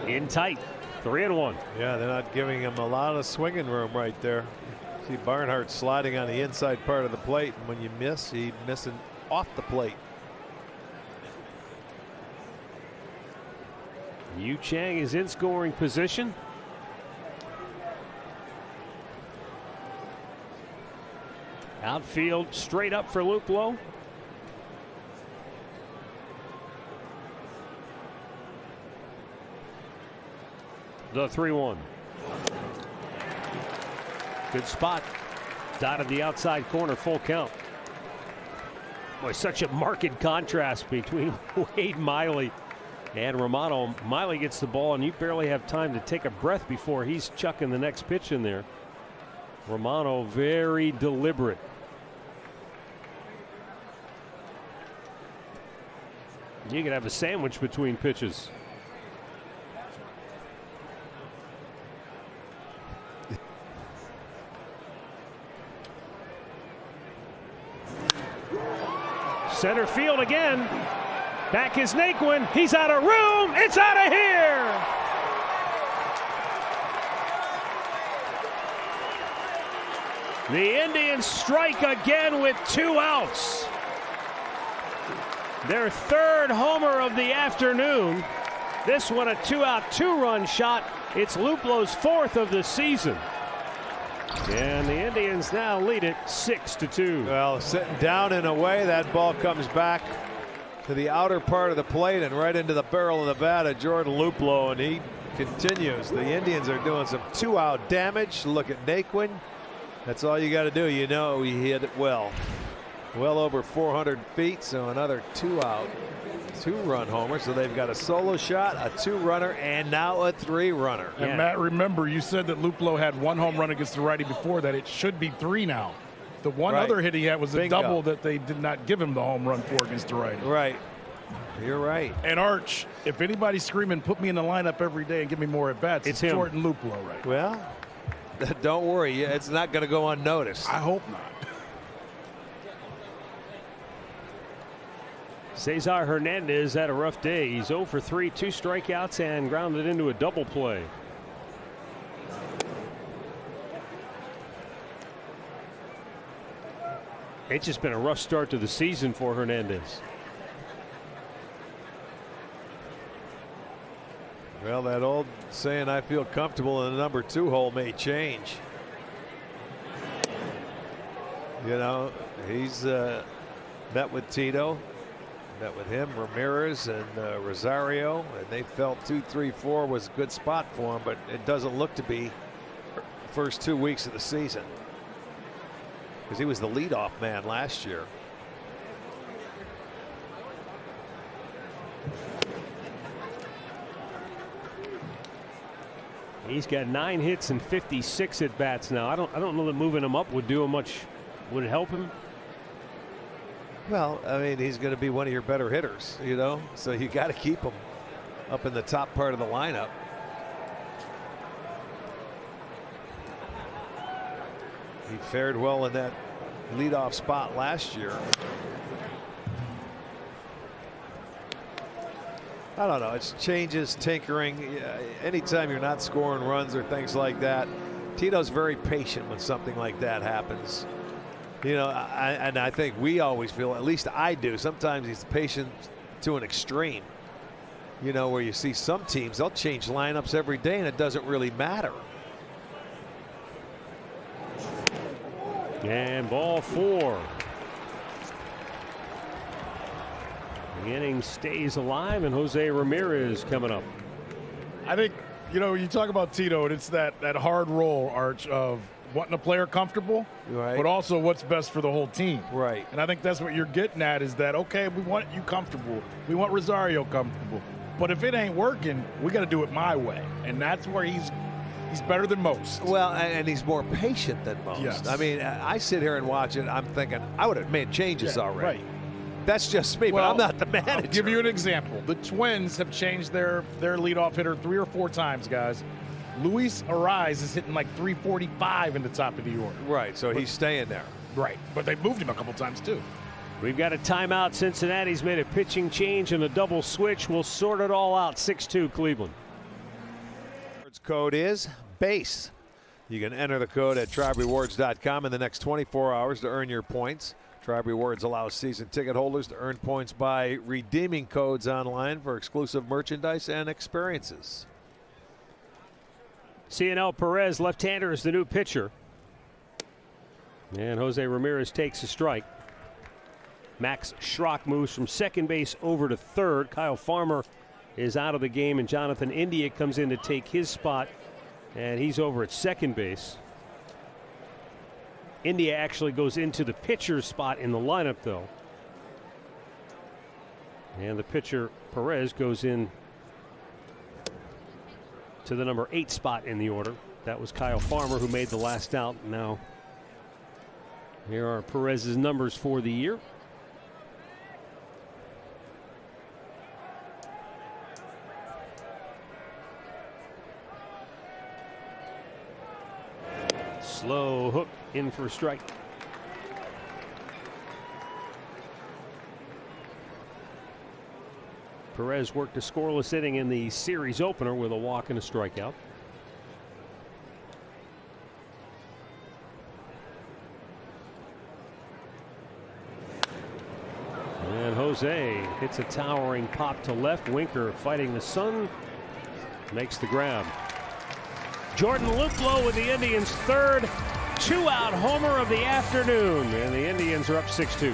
In tight, 3-1. Yeah, they're not giving him a lot of swinging room right there. See Barnhart sliding on the inside part of the plate, and when you miss, he's missing off the plate. Yu Chang is in scoring position. Outfield straight up for Luplow. The 3-1. Good spot. Dotted the outside corner, full count. Boy, such a marked contrast between Wade Miley and Romano. Miley gets the ball, and you barely have time to take a breath before he's chucking the next pitch in there. Romano very deliberate. You can have a sandwich between pitches. field again. Back is Naquin. He's out of room. It's out of here. The Indians strike again with 2 outs. Their 3rd homer of the afternoon. This one a 2-out, 2-run shot. It's Luplo's 4th of the season. And the Indians now lead it 6-2. Well, sitting down in a way, that ball comes back to the outer part of the plate and right into the barrel of the bat of Jordan Luplow, and he continues. The Indians are doing some 2-out damage. Look at Naquin. That's all you got to do. You know he hit it well. Well over 400 feet, so another 2-out, 2-run homer. So they've got a solo shot, a 2-runner, and now a 3-runner. And Matt, remember, you said that Luplow had 1 home run against the righty before that. It should be 3 now. The one other hit he had was a double that they did not give him the home run for against the righty. Right. You're right. And Arch, if anybody's screaming, put me in the lineup every day and give me more at-bats, it's Jordan Luplow right now. Well, don't worry. It's not going to go unnoticed. I hope not. Cesar Hernandez had a rough day. He's 0 for 3, 2 strikeouts, and grounded into a double play. It's just been a rough start to the season for Hernandez. Well, that old saying, I feel comfortable in the number 2 hole, may change. You know, he's met with Tito, met with him, Ramirez, and Rosario, and they felt 2, 3, 4 was a good spot for him, but it doesn't look to be the first 2 weeks of the season, because he was the leadoff man last year. He's got 9 hits and 56 at bats now. I don't know that moving him up would do him much. Would it help him? Well, I mean, he's going to be one of your better hitters, you know, so you got to keep him up in the top part of the lineup. He fared well in that leadoff spot last year. I don't know. It's changes, tinkering. Anytime you're not scoring runs or things like that, Tito's very patient when something like that happens. You know, and I think we always feel, at least I do, sometimes he's patient to an extreme. You know, where you see some teams, they'll change lineups every day and it doesn't really matter. And ball 4. The inning stays alive, and Jose Ramirez coming up. I think, you know, you talk about Tito, and it's that hard role, Arch, of wanting a player comfortable, but also what's best for the whole team. Right. And I think that's what you're getting at, is that, okay, we want you comfortable. We want Rosario comfortable. But if it ain't working, we got to do it my way. And that's where he's better than most. Well, and he's more patient than most. Yes. I mean, I sit here and watch it. I'm thinking, I would have made changes already. Right. That's just me, but I'm not the manager. I'll give you an example. The Twins have changed their leadoff hitter 3 or 4 times, guys. Luis Ariz is hitting like 345 in the top of the order. Right, so he's staying there. Right, but they moved him a couple times too. We've got a timeout. Cincinnati's made a pitching change and a double switch. We'll sort it all out. 6-2 Cleveland. Code is BASE. You can enter the code at triberewards.com in the next 24 hours to earn your points. Tribe Rewards allows season ticket holders to earn points by redeeming codes online for exclusive merchandise and experiences. Cionel Perez, left-hander, is the new pitcher. And Jose Ramirez takes a strike. Max Schrock moves from second base over to third. Kyle Farmer is out of the game, and Jonathan India comes in to take his spot, and he's over at second base. India actually goes into the pitcher's spot in the lineup, though. And the pitcher, Perez, goes in to the number 8 spot in the order. That was Kyle Farmer who made the last out. Now, here are Perez's numbers for the year. Slow hook in for a strike. Perez worked a scoreless inning in the series opener with a walk and a strikeout. And Jose hits a towering pop to left. Winker fighting the sun. Makes the grab. Jordan Luplow with the Indians' third two-out homer of the afternoon. And the Indians are up 6-2.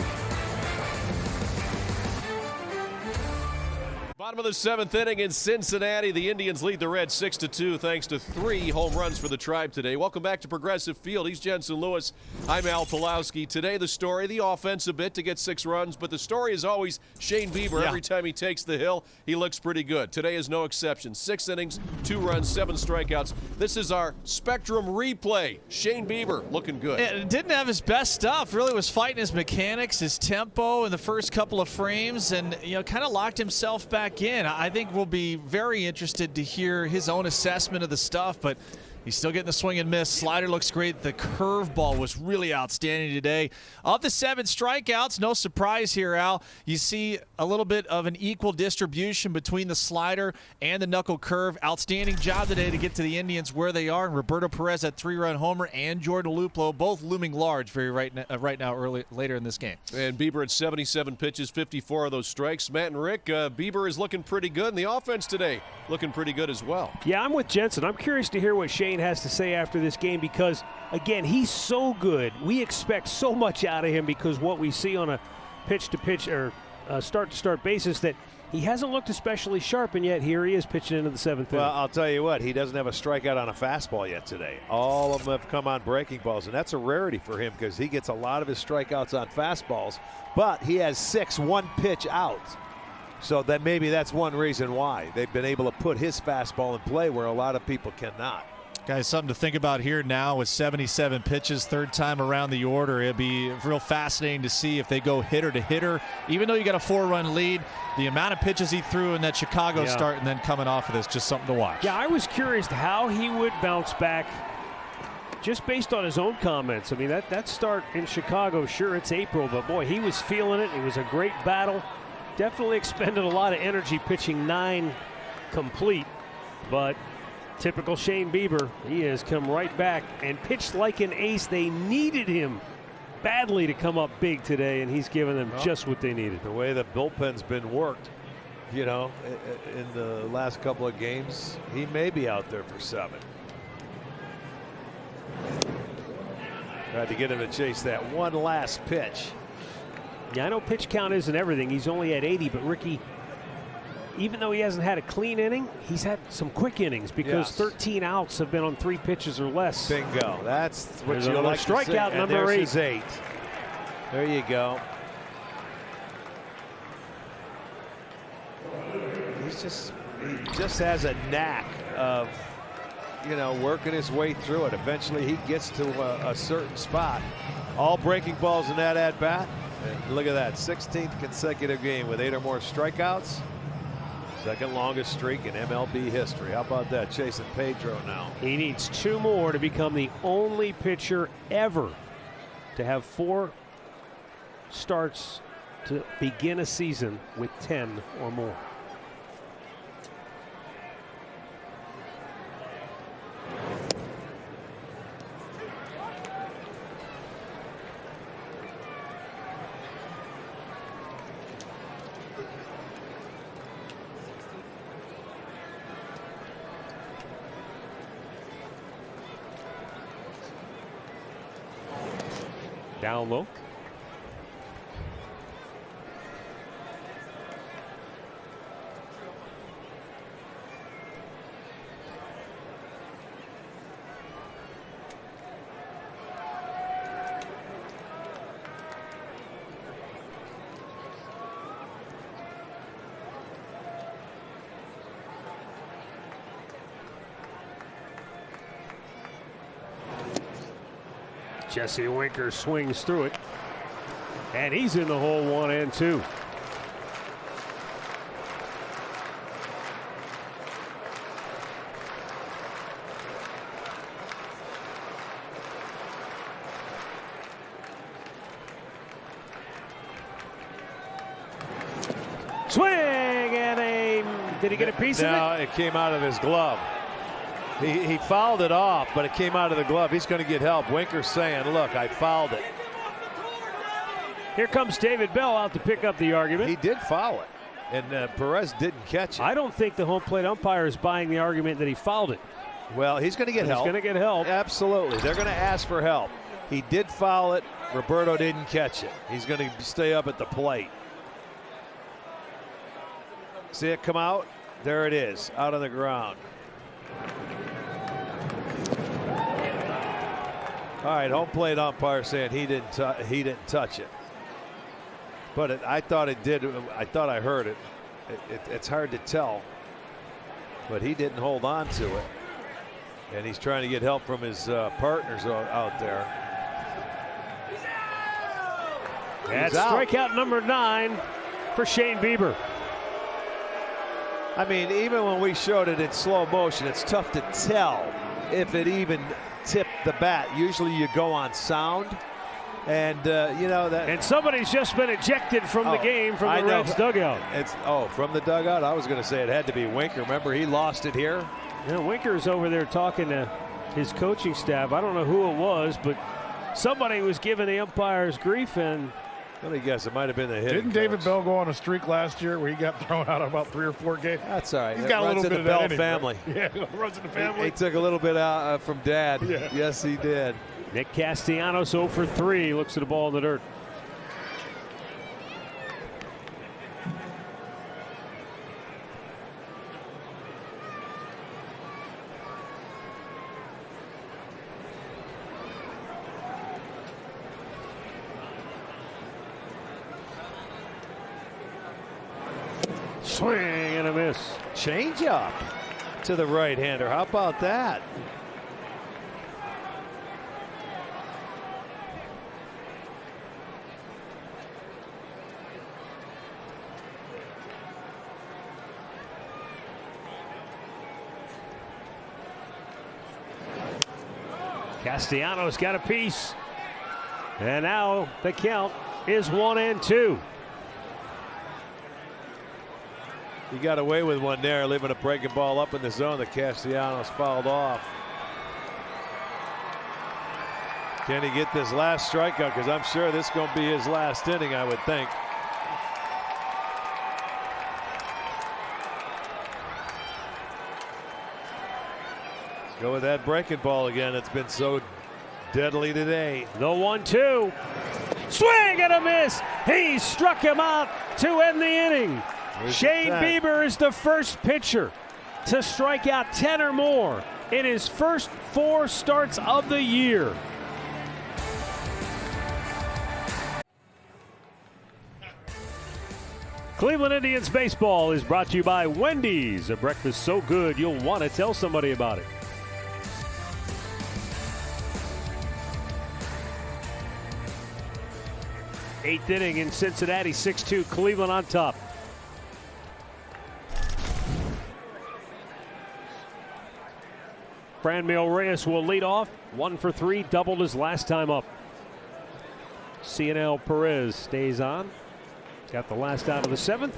Bottom of the 7th inning in Cincinnati. The Indians lead the Reds 6-2 thanks to 3 home runs for the Tribe today. Welcome back to Progressive Field. He's Jensen Lewis. I'm Al Pulowski. Today the story, the offense a bit to get 6 runs, but the story is always Shane Bieber. Yeah. Every time he takes the hill, he looks pretty good. Today is no exception. 6 innings, 2 runs, 7 strikeouts. This is our Spectrum replay. Shane Bieber looking good. It didn't have his best stuff. Really was fighting his mechanics, his tempo in the first couple of frames, and kind of locked himself back in. I think we'll be very interested to hear his own assessment of the stuff, but he's still getting the swing and miss. Slider looks great. The curveball was really outstanding today. Of the 7 strikeouts, no surprise here, Al. You see a little bit of an equal distribution between the slider and the knuckle curve. Outstanding job today to get to the Indians where they are. And Roberto Perez, that 3-run homer, and Jordan Luplow both looming large right now later in this game. And Bieber at 77 pitches, 54 of those strikes. Matt and Rick, Bieber is looking pretty good, and the offense today looking pretty good as well. Yeah, I'm with Jensen. I'm curious to hear what Shane has to say after this game because, again, he's so good. We expect so much out of him because what we see on a pitch-to-pitch or start-to-start basis that he hasn't looked especially sharp, and yet here he is pitching into the 7th inning. Well, I'll tell you what, he doesn't have a strikeout on a fastball yet today. All of them have come on breaking balls, and that's a rarity for him because he gets a lot of his strikeouts on fastballs, but he has 6 one-pitch outs. So that maybe that's one reason why they've been able to put his fastball in play where a lot of people cannot. Guys, something to think about here now with 77 pitches, 3rd time around the order. It'd be real fascinating to see if they go hitter to hitter. Even though you got a 4-run lead, the amount of pitches he threw in that Chicago start and then coming off of this, just something to watch. Yeah, I was curious how he would bounce back just based on his own comments. I mean, that start in Chicago, sure, it's April, but boy, he was feeling it. It was a great battle. Definitely expended a lot of energy pitching 9 complete, but typical Shane Bieber, he has come right back and pitched like an ace. They needed him badly to come up big today, and he's given them just what they needed. The way the bullpen's been worked, in the last couple of games, he may be out there for 7. Tried to get him to chase that one last pitch. Yeah, I know pitch count isn't everything. He's only at 80, but Ricky, even though he hasn't had a clean inning, he's had some quick innings because 13 outs have been on 3 pitches or less. Bingo. That's what you like to see. Strikeout number 8. His 8. There you go. He just has a knack of, working his way through it. Eventually he gets to a certain spot. All breaking balls in that at bat. And look at that, 16th consecutive game with 8 or more strikeouts. Second longest streak in MLB history. How about that? Chasing Pedro now. He needs 2 more to become the only pitcher ever to have 4 starts to begin a season with 10 or more. Down low. Jesse Winker swings through it, and he's in the hole 1 and 2. Swing and a Did he get a piece of it? No, it came out of his glove. He fouled it off, but it came out of the glove. He's going to get help. Winker's saying, look, I fouled it. Here comes David Bell out to pick up the argument. He did foul it, and Perez didn't catch it. I don't think the home plate umpire is buying the argument that he fouled it. Well, he's going to get help. He's going to get help. Absolutely. They're going to ask for help. He did foul it. Roberto didn't catch it. He's going to stay up at the plate. See it come out? There it is, out on the ground. All right, home plate umpire saying he didn't touch it. But I thought it did. I thought I heard it. It's hard to tell. But he didn't hold on to it. And he's trying to get help from his partners out there. That's strikeout number 9 for Shane Bieber. I mean, even when we showed it in slow motion, it's tough to tell if it even tipped the bat. Usually you go on sound. And, you know that. And somebody's just been ejected from the game from the Reds dugout. From the dugout? I was going to say it had to be Winker. Remember, he lost it here. Yeah, Winker's over there talking to his coaching staff. I don't know who it was, but somebody was giving the umpires grief. And let me guess, it might have been the hitting Didn't David Bell go on a streak last year where he got thrown out of about 3 or 4 games? That's all right. He's got a little bit of of the Bell that family. Yeah, runs in the family. He took a little bit out from Dad. Yeah. Yes, he did. Nick Castellanos 0 for 3. Looks at the ball in the dirt. Swing and a miss. Change up to the right-hander. How about that? Castellanos got a piece. And now the count is 1-2. He got away with one there, leaving a breaking ball up in the zone that Castellanos fouled off. Can he get this last strikeout? Because I'm sure this is going to be his last inning, I would think. Let's go with that breaking ball again. It's been so deadly today. The 1-2. Swing and a miss. He struck him out to end the inning. Shane Bieber is the first pitcher to strike out 10 or more in his first 4 starts of the year. Cleveland Indians baseball is brought to you by Wendy's, a breakfast so good you'll want to tell somebody about it. Eighth inning in Cincinnati, 6-2, Cleveland on top. Franmil Reyes will lead off, 1 for 3, doubled his last time up. Cianel Perez stays on. Got the last out of the 7th.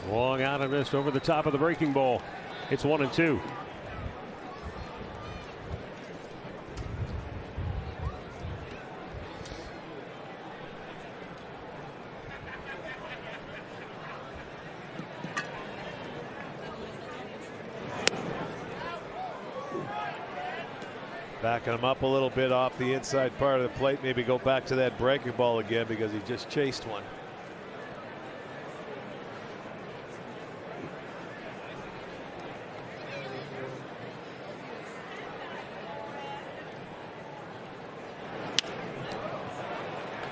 Swung out and missed over the top of the breaking ball. It's 1-2. Backing him up a little bit off the inside part of the plate. Maybe go back to that breaking ball again because he just chased one.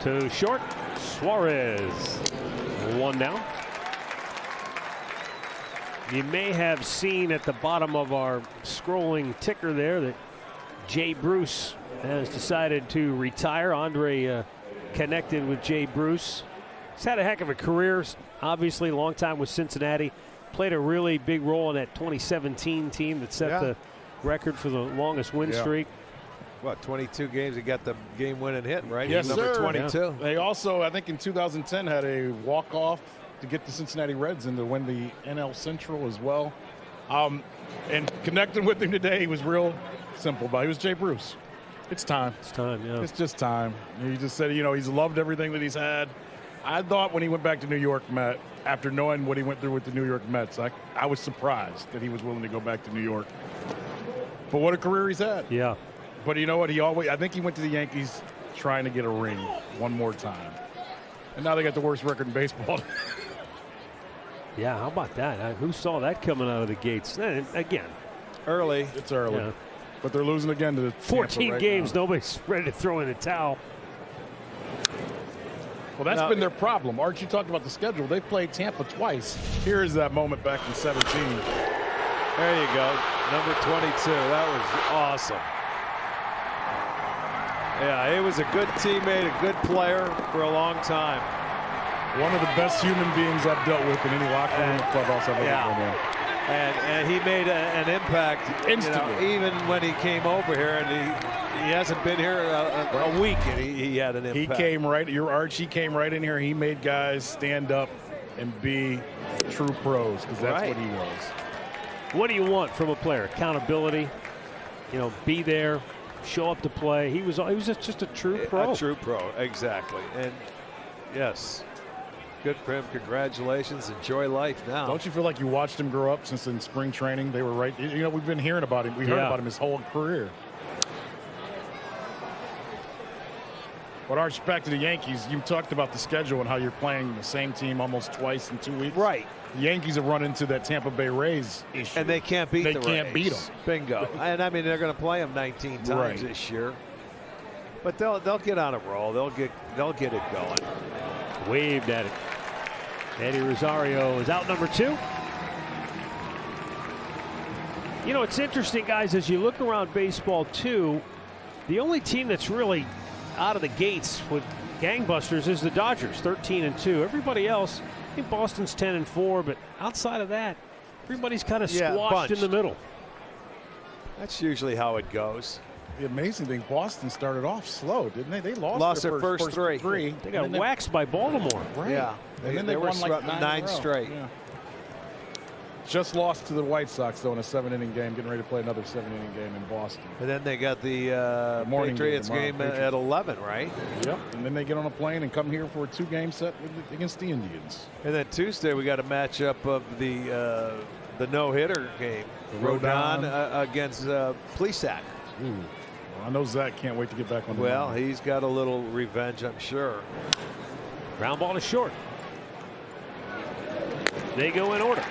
To short, Suarez. 1 down. You may have seen at the bottom of our scrolling ticker there that Jay Bruce has decided to retire. Andre connected with Jay Bruce. He's had a heck of a career, obviously, a long time with Cincinnati. Played a really big role in that 2017 team that set the record for the longest win streak. What, 22 games? He got the game-winning hit, right? Yes, number sir. 22. Yeah. They also, I think in 2010, had a walk-off to get the Cincinnati Reds and to win the NL Central as well. And connecting with him today was real simple, but he was Jay Bruce. It's time. It's time, yeah. It's just time. He just said, you know, he's loved everything that he's had. I thought when he went back to New York, Matt, after knowing what he went through with the New York Mets, I was surprised that he was willing to go back to New York. But what a career he's had. Yeah. But you know what? I think he went to the Yankees trying to get a ring one more time. And now they got the worst record in baseball. Yeah, how about that? Who saw that coming out of the gates? Again, early. It's early. Yeah. But they're losing again to the 14 games. Nobody's ready to throw in the towel. Well, that's been their problem. Archie talked about the schedule. They played Tampa twice. Here is that moment back in 17. There you go. Number 22. That was awesome. Yeah, he was a good teammate, a good player for a long time. One of the best human beings I've dealt with in any locker room or clubhouse I've ever been in. And he made an impact instantly. Even when he came over here, and he hasn't been here a week, and he had an impact. He came right. Your Archie came right in here. He made guys stand up and be true pros because that's what he was. What do you want from a player? Accountability. You know, be there, show up to play. He was just a true pro. A true pro, exactly. And yes. Good for him. Congratulations. Enjoy life now. Don't you feel like you watched him grow up since in spring training? They were right. You know, we've been hearing about him. We heard about him his whole career. But Arch, back to the Yankees. You talked about the schedule and how you're playing the same team almost twice in 2 weeks. Right. The Yankees have run into that Tampa Bay Rays issue. And they can't beat the Rays. They can't beat them. Bingo. And I mean, they're going to play them 19 times this year. But they'll get on a roll. They'll get it going. Waved at it. Eddie Rosario is out number 2. You know, it's interesting, guys, as you look around baseball, too, the only team that's really out of the gates with gangbusters is the Dodgers, 13-2. Everybody else, I think Boston's 10-4, but outside of that, everybody's kind of squashed in the middle. That's usually how it goes. The amazing thing, Boston started off slow, didn't they? They lost their first three. They got waxed by Baltimore. Right. Yeah. And then they won like 9 straight. Yeah. Just lost to the White Sox, though, in a 7-inning game, getting ready to play another 7-inning game in Boston. And then they got the Patriots game at 11, right? Yep. And then they get on a plane and come here for a 2-game set against the Indians. And then Tuesday we got a matchup of the no-hitter game. Rodon against Plesac. Ooh. Well, I know Zach can't wait to get back on the Well, line. he's got a little revenge, I'm sure. Ground ball to short. They go in order.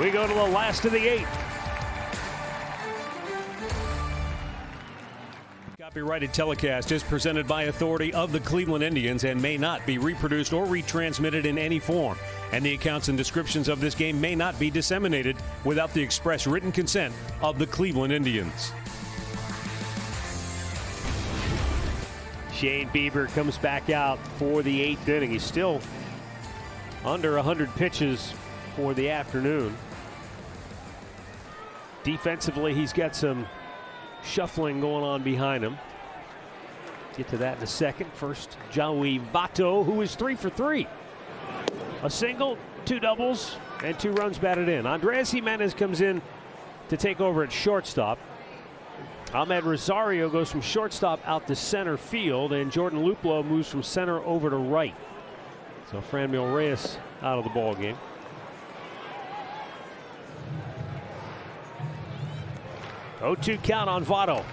We go to the last of the 8th. Copyrighted telecast is presented by authority of the Cleveland Indians and may not be reproduced or retransmitted in any form. And the accounts and descriptions of this game may not be disseminated without the express written consent of the Cleveland Indians. Shane Bieber comes back out for the 8th inning. He's still under 100 pitches for the afternoon. Defensively, he's got some shuffling going on behind him. Get to that in a second. First, Joey Votto, who is 3 for 3. A single, 2 doubles, and 2 runs batted in. Andres Jimenez comes in to take over at shortstop. Ahmed Rosario goes from shortstop out to center field, and Jordan Luplow moves from center over to right. So Franmil Reyes out of the ball game. Oh, 2 count on Votto.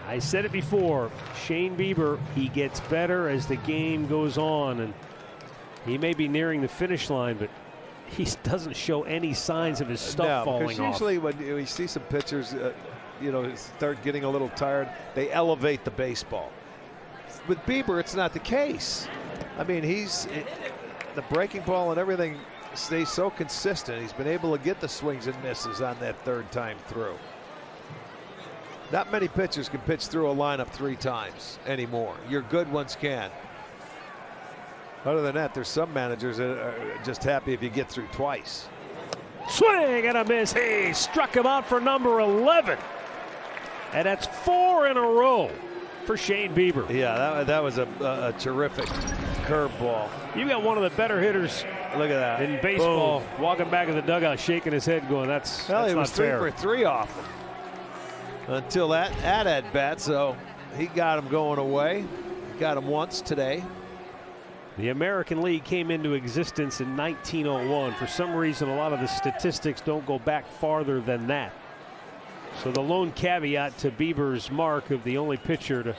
I said it before, Shane Bieber, he gets better as the game goes on, and he may be nearing the finish line, but he doesn't show any signs of his stuff falling off. Usually when we see some pitchers, start getting a little tired, they elevate the baseball. With Bieber, it's not the case. I mean, the breaking ball and everything stays so consistent. He's been able to get the swings and misses on that third time through. Not many pitchers can pitch through a lineup 3 times anymore. Your good ones can. Other than that, there's some managers that are just happy if you get through twice. Swing and a miss. He struck him out for number 11. And that's 4 in a row for Shane Bieber. Yeah, that was a terrific curveball. You got one of the better hitters. Look at that. In baseball, walking back in the dugout, shaking his head, going, that's he was not fair. 3 for 3 off him until that at bat. So he got him going away. Got him once today. The American League came into existence in 1901. For some reason, a lot of the statistics don't go back farther than that. So the lone caveat to Bieber's mark of the only pitcher to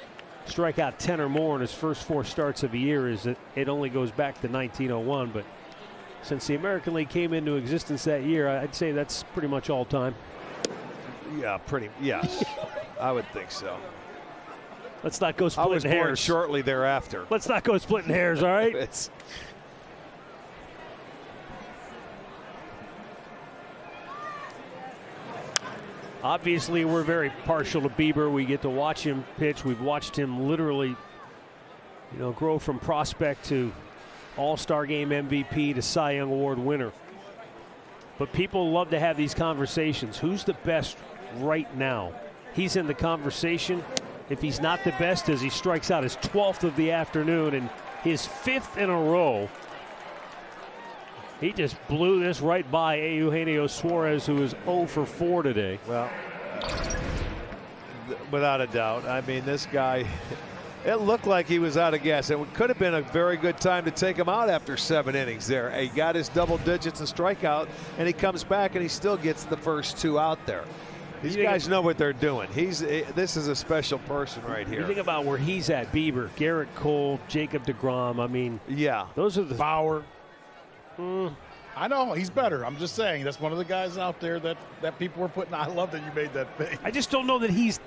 strike out 10 or more in his first 4 starts of a year is that it only goes back to 1901. But since the American League came into existence that year, I'd say that's pretty much all time. Yeah, yes. I would think so. Let's not go splitting hairs. I was born shortly thereafter. Let's not go splitting hairs, all right? Obviously, we're very partial to Bieber. We get to watch him pitch. We've watched him literally, grow from prospect to All-Star Game MVP to Cy Young Award winner. But people love to have these conversations. Who's the best right now? He's in the conversation. If he's not the best, as he strikes out his 12th of the afternoon and his 5th in a row. He just blew this right by Eugenio Suarez, who is 0 for 4 today. Well, without a doubt. I mean, this guy, it looked like he was out of gas. It could have been a very good time to take him out after 7 innings there. He got his double digits and strikeout, and he comes back and he still gets the first 2 out there. These guys know what they're doing. This is a special person right here. You think about where he's at, Bieber, Garrett Cole, Jacob deGrom. I mean, yeah, those are the Bauer. I know he's better. I'm just saying that's one of the guys out there that people were putting. I love that you made that face. I just don't know that he's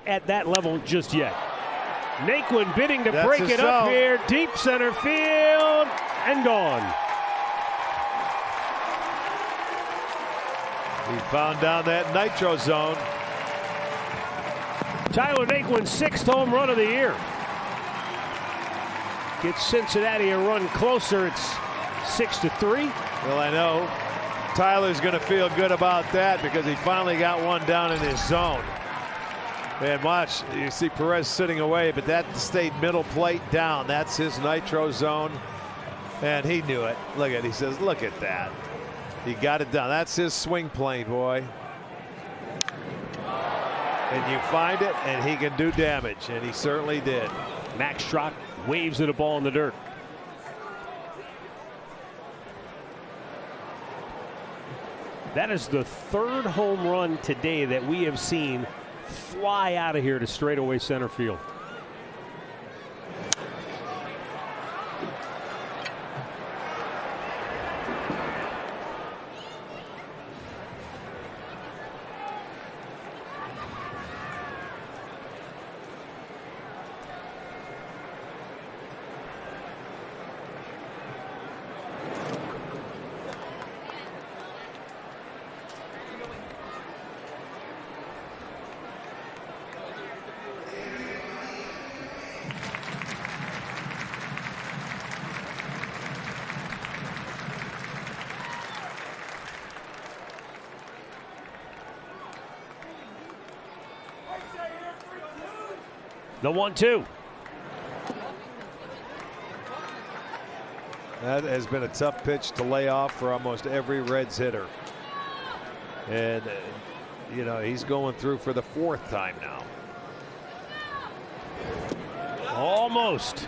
at that level just yet. Naquin bidding to break it up here, deep center field, and gone. He found down that nitro zone. Tyler Naquin's 6th home run of the year. Gets Cincinnati a run closer. It's 6-3. Well, I know Tyler's going to feel good about that because he finally got one down in his zone. And watch, you see Perez sitting away, but that stayed middle plate down. That's his nitro zone. And he knew it. Look at it. He says, look at that. He got it done. That's his swing plane, boy. And you find it, and he can do damage, and he certainly did. Max Strock waves at a ball in the dirt. That is the 3rd home run today that we have seen fly out of here to straightaway center field. The 1-2. That has been a tough pitch to lay off for almost every Reds hitter. And, he's going through for the 4th time now. Almost.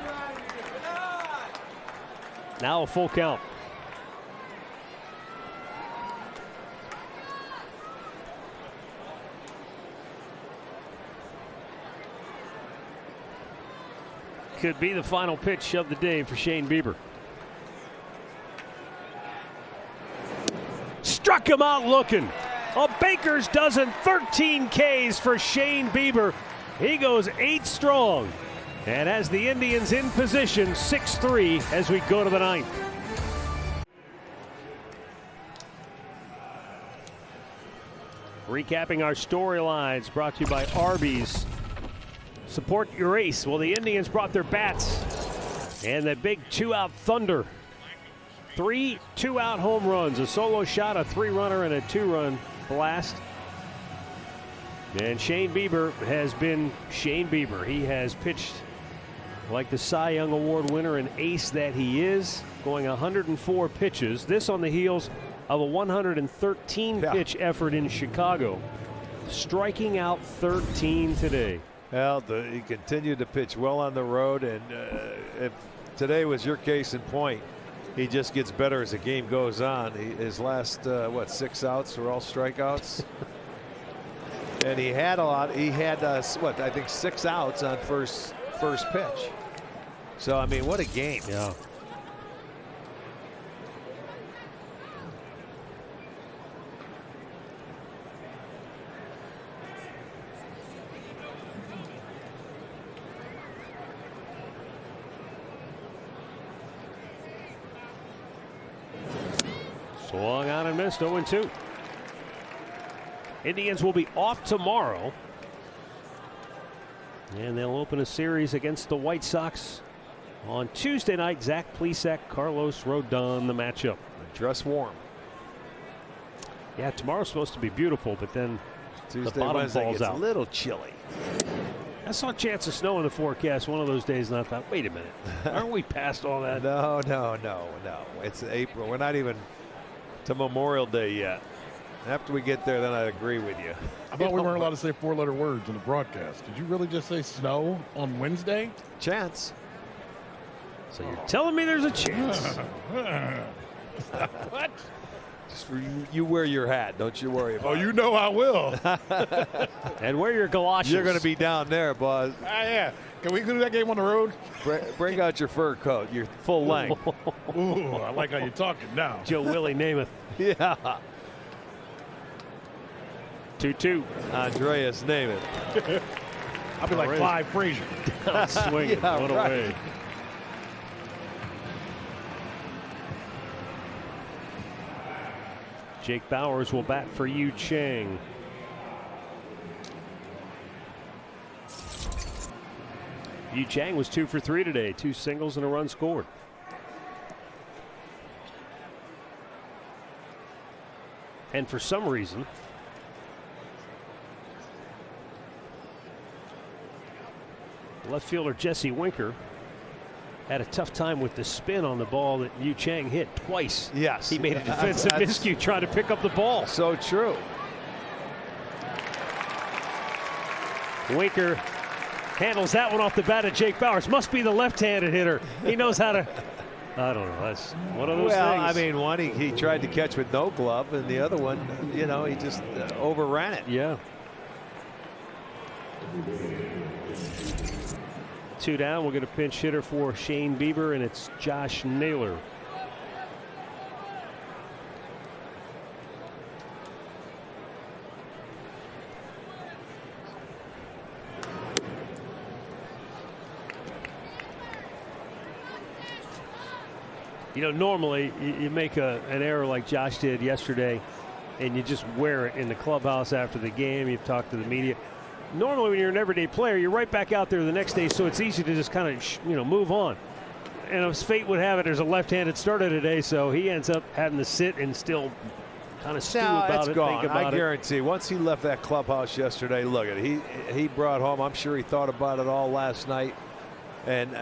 Now a full count. Could be the final pitch of the day for Shane Bieber. Struck him out looking. A baker's dozen, 13 Ks for Shane Bieber. He goes 8 strong. And as the Indians in position, 6-3 as we go to the 9th. Recapping our storylines, brought to you by Arby's. Support your ace. Well, the Indians brought their bats and the big 2-out thunder. 3 2-out home runs, a solo shot, a 3-runner, and a 2-run blast. And Shane Bieber has been Shane Bieber. He has pitched like the Cy Young Award winner and ace that he is, going 104 pitches. This on the heels of a 113-pitch effort in Chicago, striking out 13 today. Well, he continued to pitch well on the road, and if today was your case in point, he just gets better as the game goes on. His last, 6 outs were all strikeouts? And he had a lot. He had, I think 6 outs on first pitch. So, I mean, what a game. Yeah. Swung on and missed, 0-2. Indians will be off tomorrow, and they'll open a series against the White Sox on Tuesday night. Zach Plesac, Carlos Rodon, the matchup. Dress warm. Yeah, tomorrow's supposed to be beautiful, but then Tuesday, the bottom Wednesday falls gets out. A little chilly. I saw a chance of snow in the forecast one of those days, and I thought, wait a minute, aren't we past all that? No. It's April. We're not even to Memorial Day yet. After we get there, then I agree with you. I thought we weren't allowed to say 4-letter words in the broadcast. Did you really just say snow on Wednesday? Chance. So you're telling me there's a chance? What? Just you wear your hat. Don't you worry about it. Oh, you know I will. And wear your galoshes. You're going to be down there, boss. Yeah. Can we do that game on the road? Bring out your fur coat. Your full length. Ooh, I like how you're talking now. Joe Willie Namath. Yeah. 2-2. Andreas, name it. I'll be like Already. Clyde Frazier. Swinging. Yeah, What a right. way. Jake Bowers will bat for Yu Chang. Yu Chang was 2 for 3 today, 2 singles and a run scored. And for some reason, left fielder Jesse Winker had a tough time with the spin on the ball that Yu Chang hit twice. Yes. He made a defensive miscue trying to pick up the ball. So true. Winker handles that one off the bat of Jake Bowers. Must be the left-handed hitter. He knows how to. I don't know. That's one of those things. I mean, one he tried to catch with no glove, and the other one, he just overran it. Yeah. 2 down. We'll get a pinch hitter for Shane Bieber, and it's Josh Naylor. Normally you make an error like Josh did yesterday, and you just wear it in the clubhouse after the game. You've talked to the media. Normally when you're an everyday player, you're right back out there the next day, so it's easy to just kind of move on. And as fate would have it, there's a left-handed starter today, so he ends up having to sit and still kind of stew about it, gone. think about I guarantee. Once he left that clubhouse yesterday, look at it. He brought home. I'm sure he thought about it all last night, and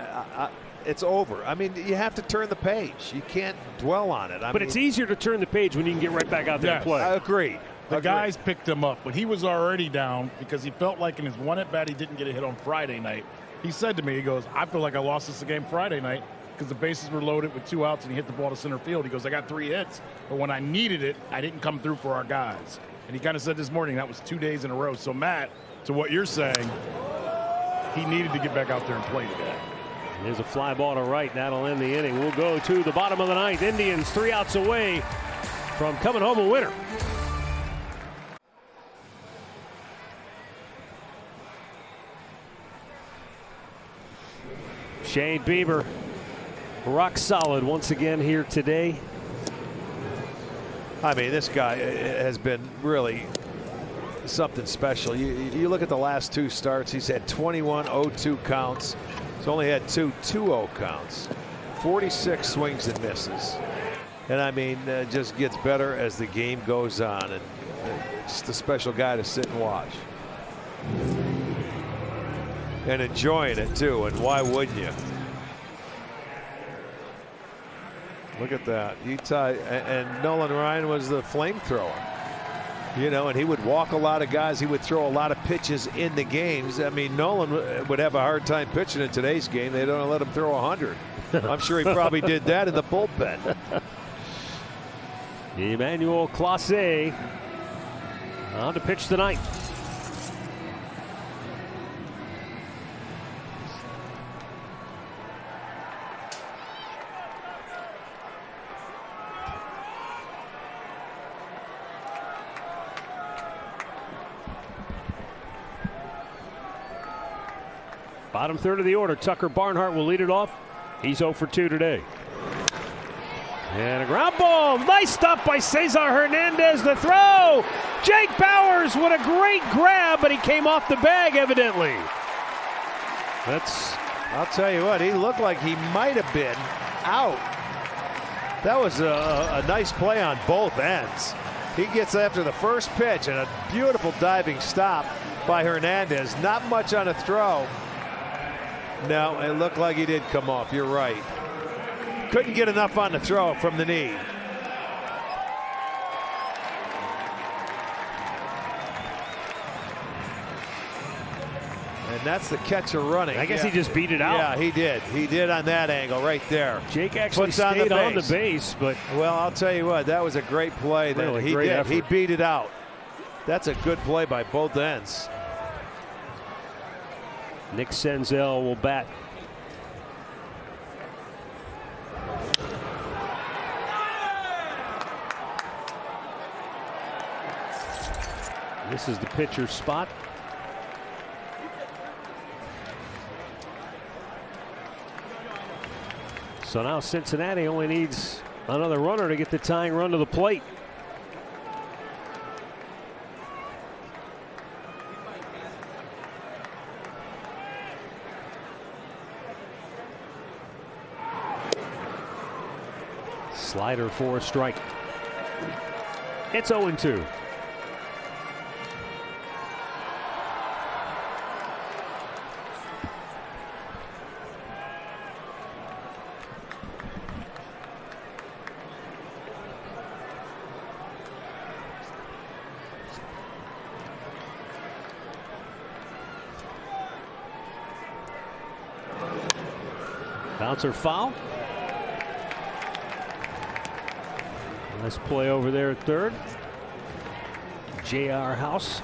it's over. I mean, you have to turn the page. You can't dwell on it. But it's easier to turn the page when you can get right back out there and play. I agree. The guys picked him up, but he was already down because he felt like in his one at-bat he didn't get a hit on Friday night. He said to me, he goes, I feel like I lost this game Friday night because the bases were loaded with 2 outs and he hit the ball to center field. He goes, I got 3 hits, but when I needed it, I didn't come through for our guys. And he kind of said this morning that was 2 days in a row. So, Matt, to what you're saying, he needed to get back out there and play today. There's a fly ball to right. That'll end the inning. We'll go to the bottom of the 9th. Indians 3 outs away from coming home a winner. Shane Bieber, rock solid once again here today. I mean, this guy has been really something special. You look at the last 2 starts, he's had 21 0-2 counts. He's only had 2 2-0 counts, 46 swings and misses. And I mean, just gets better as the game goes on, and just a special guy to sit and watch. And enjoying it too, and why wouldn't you? Look at that. And Nolan Ryan was the flamethrower. You know, and he would walk a lot of guys. He would throw a lot of pitches in the games. I mean, Nolan would have a hard time pitching in today's game. They don't let him throw 100. I'm sure he probably did that in the bullpen. Emmanuel Clase on to pitch tonight. Bottom third of the order. Tucker Barnhart will lead it off. He's 0 for 2 today. And a ground ball. Nice stop by Cesar Hernandez. The throw. Jake Bauers with a great grab, but he came off the bag evidently. I'll tell you what, he looked like he might have been out. That was a nice play on both ends. He gets after the first pitch and a beautiful diving stop by Hernandez. Not much on a throw. No, it looked like he did come off. You're right. Couldn't get enough on the throw from the knee. And that's the catcher running. I guess he just beat it out. Yeah, he did. He did on that angle right there. Jake actually stayed on the base, but well, I'll tell you what, that was a great play. Really he great did. effort. He beat it out. That's a good play by both ends. Nick Senzel will bat. This is the pitcher's spot. So now Cincinnati only needs another runner to get the tying run to the plate. Slider for a strike. It's 0-2. Bouncer foul. Nice play over there at third. J.R. House.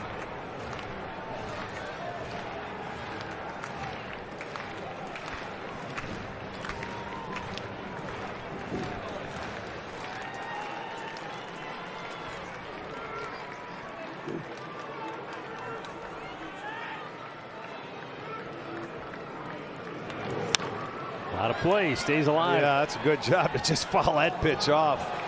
Out of play, stays alive. Yeah, that's a good job to just foul that pitch off.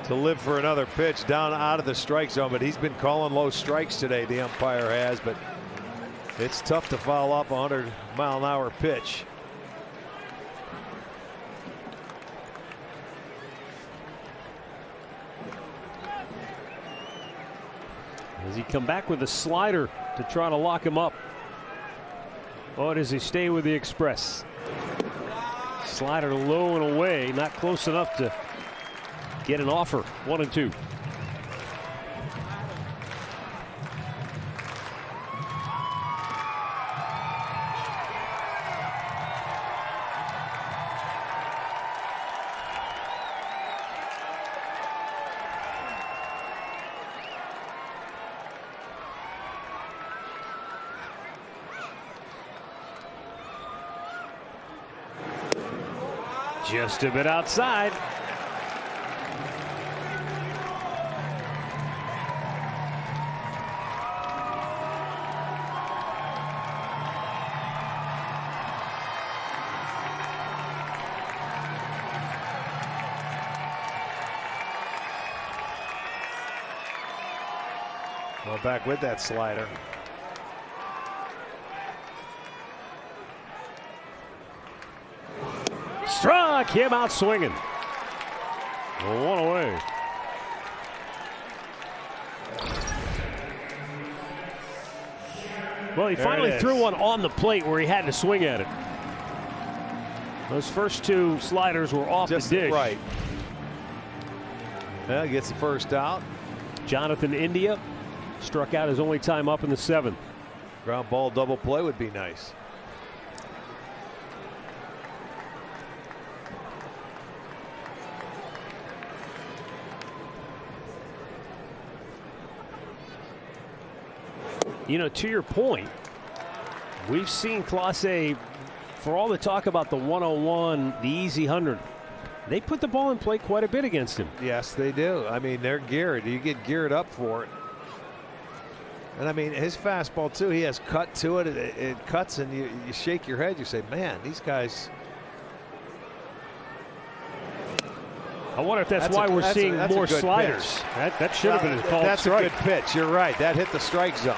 To live for another pitch down out of the strike zone, but he's been calling low strikes today, the umpire has, but it's tough to foul off a 100-mile-an-hour pitch. Does he come back with a slider to try to lock him up? Or does he stay with the express? Slider low and away, not close enough to get an offer. 1-2. Just a bit outside. Well, back with that slider. Struck him out swinging. One away. Well, he finally threw one on the plate where he had to swing at it. Those first two sliders were off the dish. Right. Well, gets the first out. Jonathan India struck out his only time up in the 7th. Ground ball double play would be nice. You know, to your point, we've seen Clase, for all the talk about the 101, the easy 100, they put the ball in play quite a bit against him. Yes, they do. I mean, they're geared. You get geared up for it. And I mean, his fastball too, he has cut to it. It cuts and you shake your head. You say, man, these guys. I wonder if that's why we're seeing more sliders. That should have been a called That's strike. a good pitch. You're right. That hit the strike zone.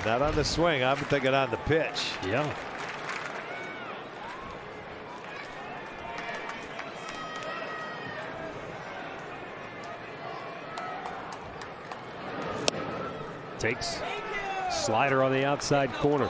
Not on the swing. I'm thinking on the pitch. Yeah. Takes slider on the outside corner.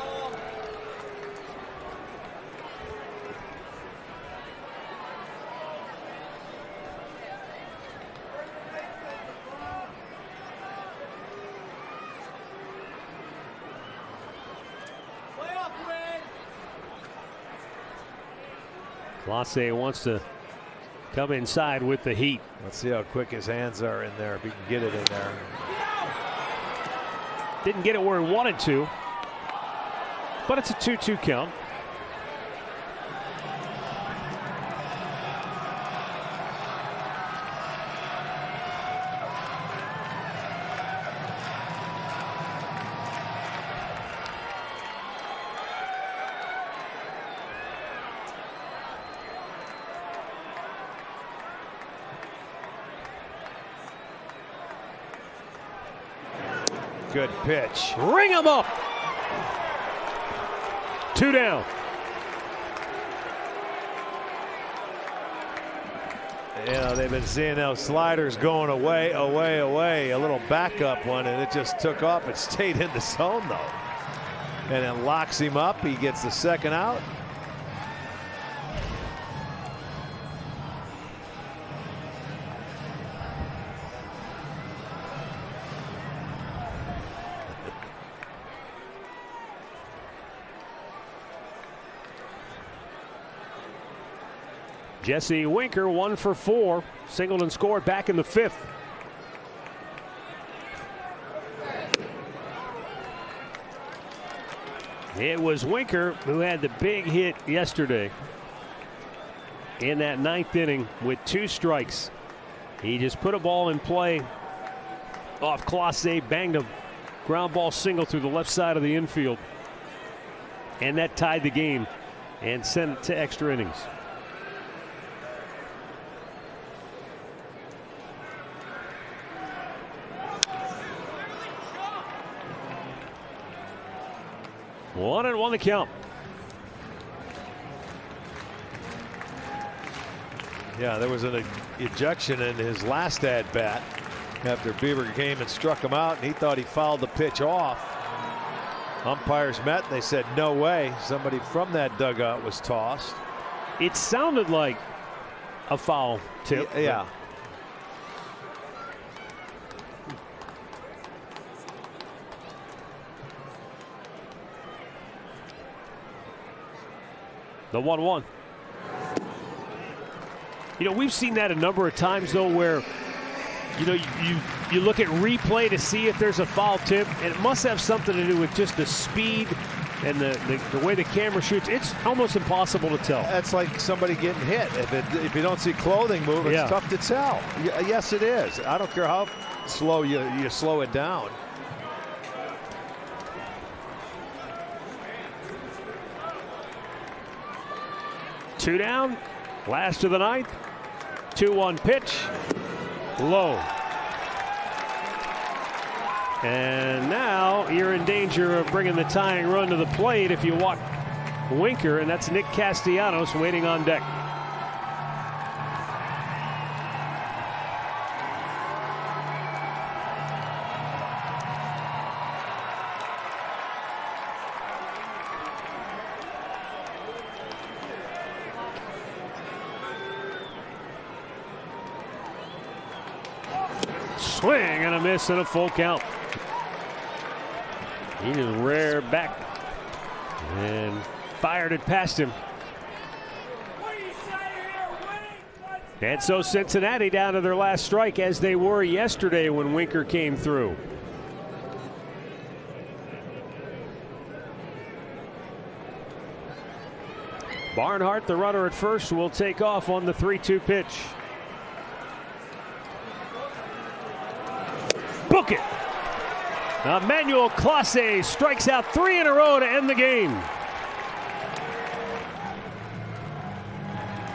Clase wants to come inside with the heat. Let's see how quick his hands are in there, if he can get it in there. Didn't get it where he wanted to, but it's a 2-2 count. Good pitch. Ring him up. 2 down. You know, they've been seeing those sliders going away. A little backup one, and it just took off. It stayed in the zone, though. And it locks him up. He gets the second out. Jesse Winker 1 for 4. Singleton scored back in the 5th. It was Winker who had the big hit yesterday in that 9th inning with 2 strikes. He just put a ball in play off Clase, banged a ground ball single through the left side of the infield, and that tied the game and sent it to extra innings. One and one the count. Yeah, there was an ejection in his last at bat after Bieber came and struck him out, and he thought he fouled the pitch off. Umpires met, and they said no way. Somebody from that dugout was tossed. It sounded like a foul tip. Yeah. The 1-1. You know, we've seen that a number of times, though, where, you know, you look at replay to see if there's a foul tip, and it must have something to do with just the speed and the way the camera shoots. It's almost impossible to tell. That's like somebody getting hit. If you don't see clothing move, it's tough to tell. Yes, it is. I don't care how slow you slow it down. Two down. Last of the ninth. 2-1 pitch. Low. And now you're in danger of bringing the tying run to the plate if you walk Winker, and that's Nick Castellanos waiting on deck. Swing and a miss and a full count. He just reared back and fired it past him. And so Cincinnati down to their last strike, as they were yesterday when Winker came through. Barnhart, the runner at first, will take off on the 3-2 pitch. Book it. Emmanuel Clase strikes out 3 in a row to end the game.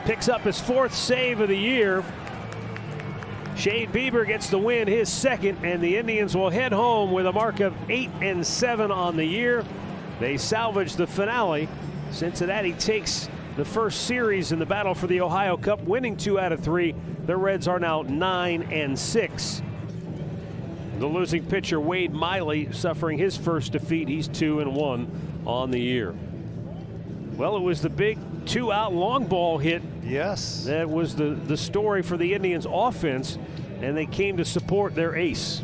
Picks up his 4th save of the year. Shane Bieber gets the win, his 2nd, and the Indians will head home with a mark of 8-7 on the year. They salvage the finale. Cincinnati takes the first series in the battle for the Ohio Cup, winning 2 out of 3. The Reds are now 9-6. The losing pitcher, Wade Miley, suffering his first defeat. He's 2-1 on the year. Well, it was the big 2-out long ball hit. Yes. That was the story for the Indians offense, and they came to support their ace.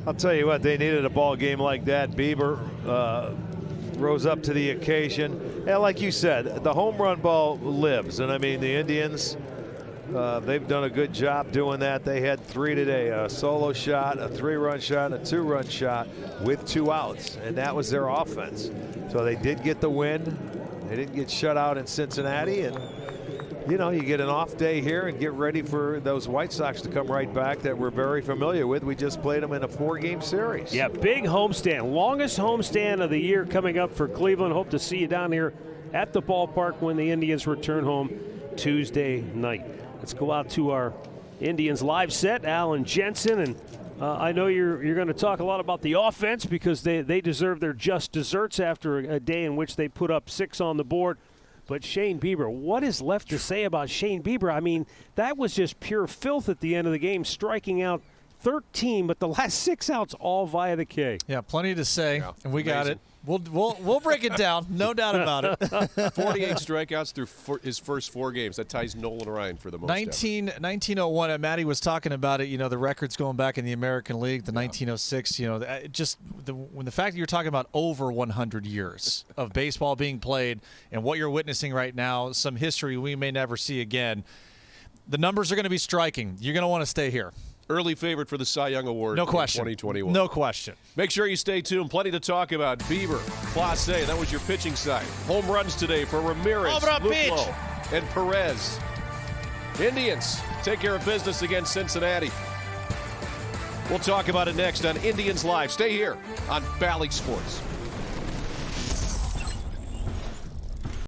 I'll tell you what, they needed a ball game like that. Bieber rose up to the occasion. And like you said, the home run ball lives. And I mean, the Indians, they've done a good job doing that. They had 3 today, a solo shot, a 3-run shot, a 2-run shot with 2 outs. And that was their offense. So they did get the win. They didn't get shut out in Cincinnati. And, you know, you get an off day here and get ready for those White Sox to come right back that we're very familiar with. We just played them in a 4-game series. Yeah, big homestand. Longest homestand of the year coming up for Cleveland. Hope to see you down here at the ballpark when the Indians return home Tuesday night. Let's go out to our Indians live set, Alan Jensen. And I know you're going to talk a lot about the offense because they deserve their just desserts after a day in which they put up 6 on the board. But Shane Bieber, what is left to say about Shane Bieber? I mean, that was just pure filth at the end of the game, striking out 13, but the last 6 outs all via the K. Yeah, plenty to say, and we got it. We'll break it down, no doubt about it. 48 strikeouts through his first 4 games. That ties Nolan Ryan for the most. 1901. Matty was talking about it. You know, the records going back in the American League, the 1906. You know, when the fact that you're talking about over 100 years of baseball being played, and what you're witnessing right now, some history we may never see again. The numbers are going to be striking. You're going to want to stay here. Early favorite for the Cy Young Award no question. in 2021. No question. Make sure you stay tuned. Plenty to talk about. Bieber, Clase, that was your pitching side. Home runs today for Ramirez, Luplow, and Perez. Indians take care of business against Cincinnati. We'll talk about it next on Indians Live. Stay here on Bally Sports.